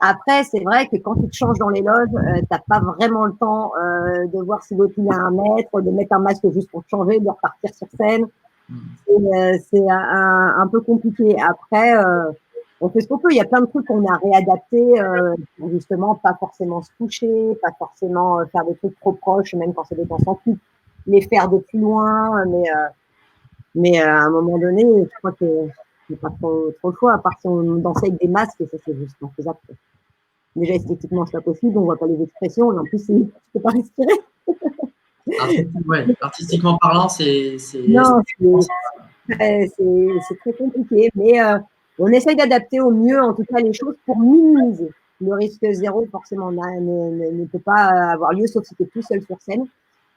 Après, c'est vrai que quand tu te changes dans les loges, t'as pas vraiment le temps de voir si l'autre il a un mètre, de mettre un masque juste pour te changer, de repartir sur scène. C'est un peu compliqué. Après, on fait ce qu'on peut. Il y a plein de trucs qu'on a réadaptés pour justement pas forcément se toucher, pas forcément faire des trucs trop proches, même quand c'est des temps sans couple, les faire de plus loin. Mais à un moment donné, je crois que c'est pas trop le choix, à part si on dansait avec des masques, et ça c'est juste infaisable. Déjà esthétiquement, c'est pas possible, on voit pas les expressions, et en plus, tu peux pas respirer.
Ouais, artistiquement parlant,
Non, c'est très compliqué, mais on essaye d'adapter au mieux, en tout cas, les choses pour minimiser. Le risque zéro, forcément, ne peut pas avoir lieu, sauf si tu es tout seul sur scène,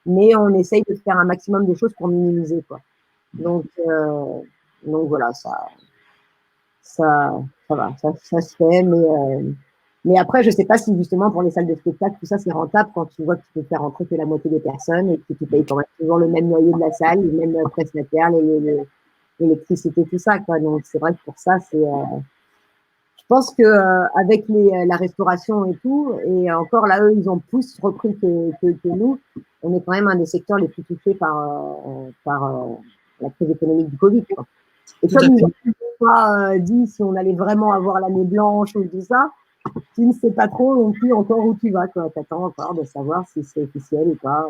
mais on essaye de faire un maximum de choses pour minimiser, quoi. Donc voilà, ça va, ça se fait, mais après, je sais pas si justement pour les salles de spectacle, tout ça c'est rentable quand tu vois que tu peux faire rentrer que la moitié des personnes et que tu payes quand même toujours le même loyer de la salle, le même prestataire, l'électricité, tout ça, quoi. Donc c'est vrai que pour ça, je pense que avec la restauration et tout, et encore là, eux, ils ont plus repris que nous, on est quand même un des secteurs les plus touchés par la crise économique du Covid, quoi. Et comme ils n'ont pas dit si on allait vraiment avoir l'année blanche ou tout ça, tu ne sais pas trop non plus encore où tu vas, quoi. Tu attends encore de savoir si c'est officiel ou pas.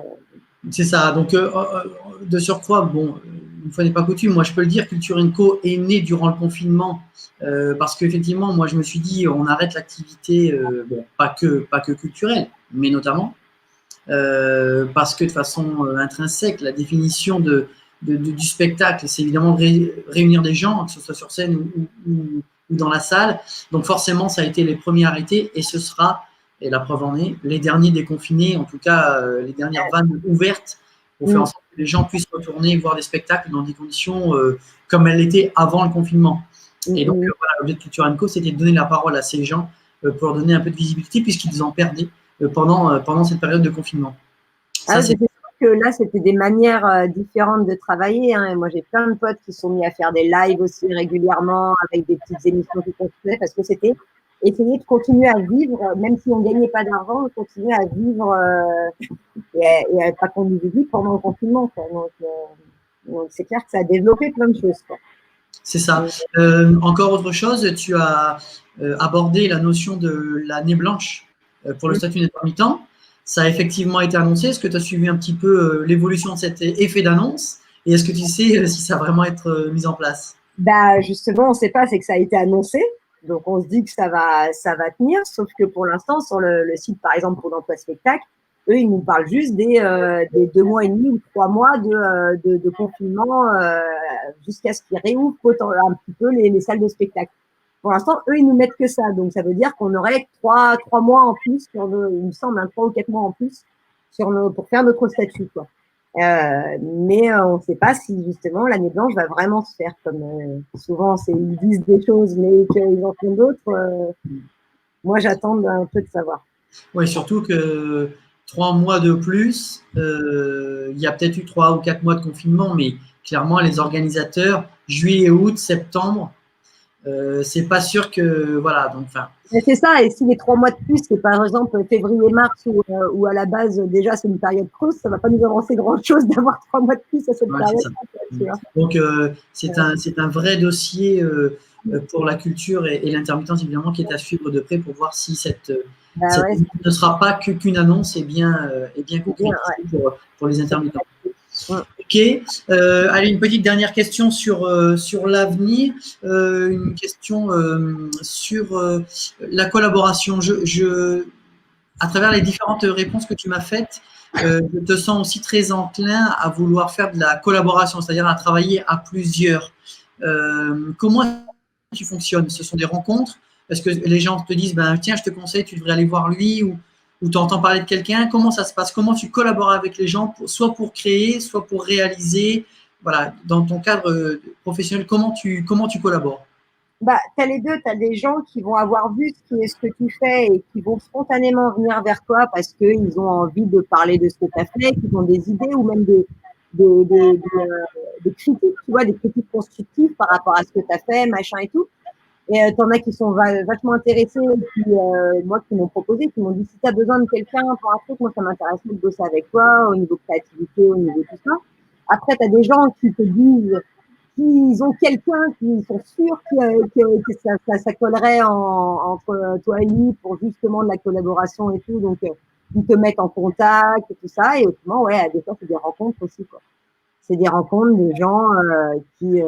C'est ça. Donc, de surcroît, bon, une fois n'est pas coutume, moi je peux le dire, Culture & Co est né durant le confinement parce qu'effectivement, moi je me suis dit, on arrête l'activité, bon, pas que culturelle, mais notamment parce que de façon intrinsèque, la définition du spectacle, c'est évidemment réunir des gens, que ce soit sur scène ou dans la salle. Donc forcément, ça a été les premiers arrêtés et ce sera, et la preuve en est, les derniers déconfinés, en tout cas les dernières vannes ouvertes pour faire en sorte que les gens puissent retourner voir des spectacles dans des conditions comme elles l'étaient avant le confinement. Et donc voilà, l'objet de Culture & Co, c'était de donner la parole à ces gens pour leur donner un peu de visibilité puisqu'ils en perdaient pendant cette période de confinement. Ça,
c'est sûr que là, c'était des manières différentes de travailler. Hein. Et moi, j'ai plein de potes qui sont mis à faire des lives aussi régulièrement avec des petites émissions qui continuaient parce que c'était essayer de continuer à vivre, même si on ne gagnait pas d'argent, continuer à vivre et à pas qu'on nous oublie pendant le confinement, quoi. Donc, c'est clair que ça a développé plein de choses, quoi.
C'est ça. Encore autre chose, tu as abordé la notion de l'année blanche pour le statut d'intermittent. Ça a effectivement été annoncé. Est-ce que tu as suivi un petit peu l'évolution de cet effet d'annonce et est-ce que tu sais si ça va vraiment être mis en place?
Bah, justement, on ne sait pas, c'est que ça a été annoncé. Donc, on se dit que ça va tenir, sauf que pour l'instant, sur le site, par exemple, pour l'emploi spectacle, eux, ils nous parlent juste des 2 mois et demi ou 3 mois de confinement jusqu'à ce qu'ils réouvrent un petit peu les salles de spectacle. Pour l'instant, eux, ils nous mettent que ça. Donc, ça veut dire qu'on aurait 3 mois en plus, il me semble, 3 ou 4 mois en plus pour faire notre statut, quoi. Mais on ne sait pas si justement l'année blanche va vraiment se faire comme souvent ils disent des choses mais qu'ils en font d'autres. Moi j'attends un peu de savoir.
Oui, surtout que 3 mois de plus, il y a peut-être eu 3 ou 4 mois de confinement, mais clairement les organisateurs, juillet, août, septembre, c'est pas sûr que voilà. Donc,
c'est ça, et si les 3 mois de plus, c'est par exemple février-mars où à la base déjà c'est une période creuse, ça ne va pas nous avancer grand-chose d'avoir 3 mois de plus à cette période.
Donc c'est un vrai dossier pour la culture et l'intermittence évidemment qui est à suivre de près pour voir si cette ne sera pas qu'une annonce et bien concrétisée pour les intermittents. Ok. Allez, une petite dernière question sur l'avenir, une question sur la collaboration. À travers les différentes réponses que tu m'as faites, je te sens aussi très enclin à vouloir faire de la collaboration, c'est-à-dire à travailler à plusieurs. Comment tu fonctionnes? Ce sont des rencontres? Est-ce que les gens te disent, tiens, je te conseille, tu devrais aller voir lui ou tu entends parler de quelqu'un? Comment ça se passe? Comment tu collabores avec les gens, soit pour créer, soit pour réaliser? Voilà, dans ton cadre professionnel, comment tu collabores?
Tu as les deux, tu as des gens qui vont avoir vu ce que tu fais et qui vont spontanément venir vers toi parce qu'ils ont envie de parler de ce que tu as fait, qu'ils ont des idées ou même des critiques, tu vois, des critiques constructives par rapport à ce que tu as fait, machin et tout. Et t'en as qui sont vachement intéressés, et puis moi qui m'ont proposé, qui m'ont dit si tu as besoin de quelqu'un pour un truc, moi ça m'intéresse de bosser avec toi au niveau créativité, au niveau tout ça. Après, tu as des gens qui te disent qu'ils ont quelqu'un, qui sont sûrs que ça collerait entre toi et lui pour justement de la collaboration et tout. Donc, ils te mettent en contact et tout ça. Et autrement, ouais, des fois, c'est des rencontres aussi, quoi. C'est des rencontres de gens qui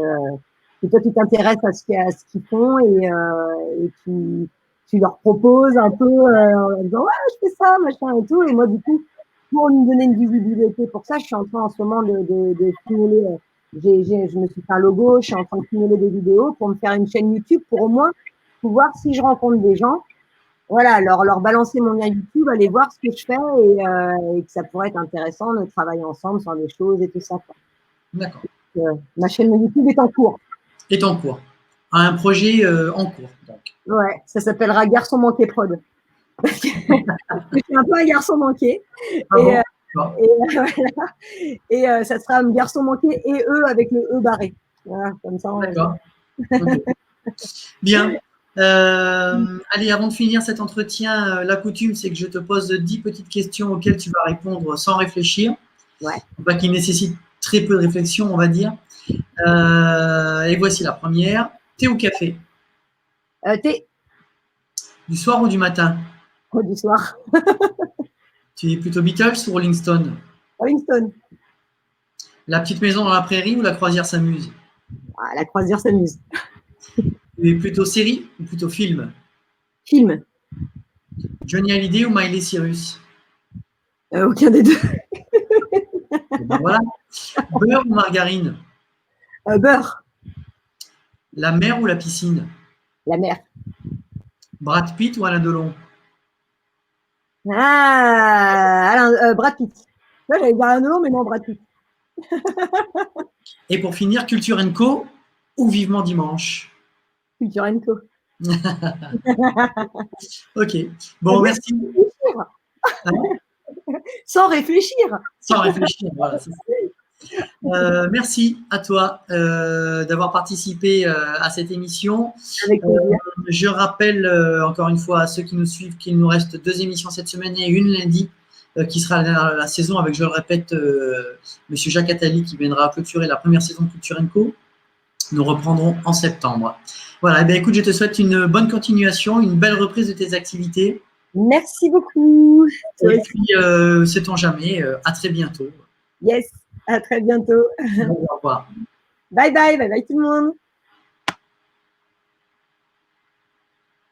toi, tu t'intéresses à ce qu'ils font et tu leur proposes un peu en disant ouais, je fais ça, machin et tout. Et moi, du coup, pour nous donner une visibilité pour ça, je suis en train en ce moment de simuler. Je me suis fait un logo, je suis en train de simuler des vidéos pour me faire une chaîne YouTube pour au moins pouvoir, si je rencontre des gens, voilà, leur balancer mon lien YouTube, aller voir ce que je fais et que ça pourrait être intéressant de travailler ensemble sur des choses et tout ça.
D'accord.
Ma chaîne YouTube est en cours.
Est en cours. Un projet en cours. Donc.
Ouais, ça s'appellera Garçon manqué prod. Parce que je suis un peu un garçon manqué.
Ah bon,
et ça sera un garçon manqué et eux avec le E barré. Voilà, comme ça.
D'accord. Okay. Bien. Allez, avant de finir cet entretien, la coutume, c'est que je te pose 10 petites questions auxquelles tu vas répondre sans réfléchir.
Ouais.
Pas qui nécessitent très peu de réflexion, on va dire. Et voici la première. Thé ou café?
Thé.
Du soir ou du matin?
Du soir.
Tu es plutôt Beatles ou Rolling Stone?
Rolling Stone.
La petite maison dans la prairie ou la croisière s'amuse?
Ah, la croisière s'amuse.
Tu es plutôt série ou plutôt film?
Film.
Johnny Hallyday ou Miley Cyrus?
Aucun des deux.
Ben voilà. Beurre ou margarine?
Beurre.
La mer ou la piscine?
La mer.
Brad Pitt ou Alain Delon?
Brad Pitt. Là, j'allais dire Alain Delon, mais non, Brad Pitt.
Et pour finir, Culture & Co ou Vivement Dimanche?
Culture & Co.
Ok. Bon, merci.
Sans réfléchir.
Sans réfléchir, voilà. Merci à toi d'avoir participé à cette émission.
Avec plaisir.
Je rappelle encore une fois à ceux qui nous suivent qu'il nous reste 2 émissions cette semaine et une lundi qui sera la saison avec, je le répète, Monsieur Jacques Attali qui viendra clôturer la première saison de Culture & Co. Nous reprendrons en septembre. Voilà, eh bien, écoute, je te souhaite une bonne continuation, une belle reprise de tes activités.
Merci beaucoup.
Et puis, sait-on jamais, à très bientôt.
Yes, à très bientôt.
Au revoir.
Bye bye tout le monde.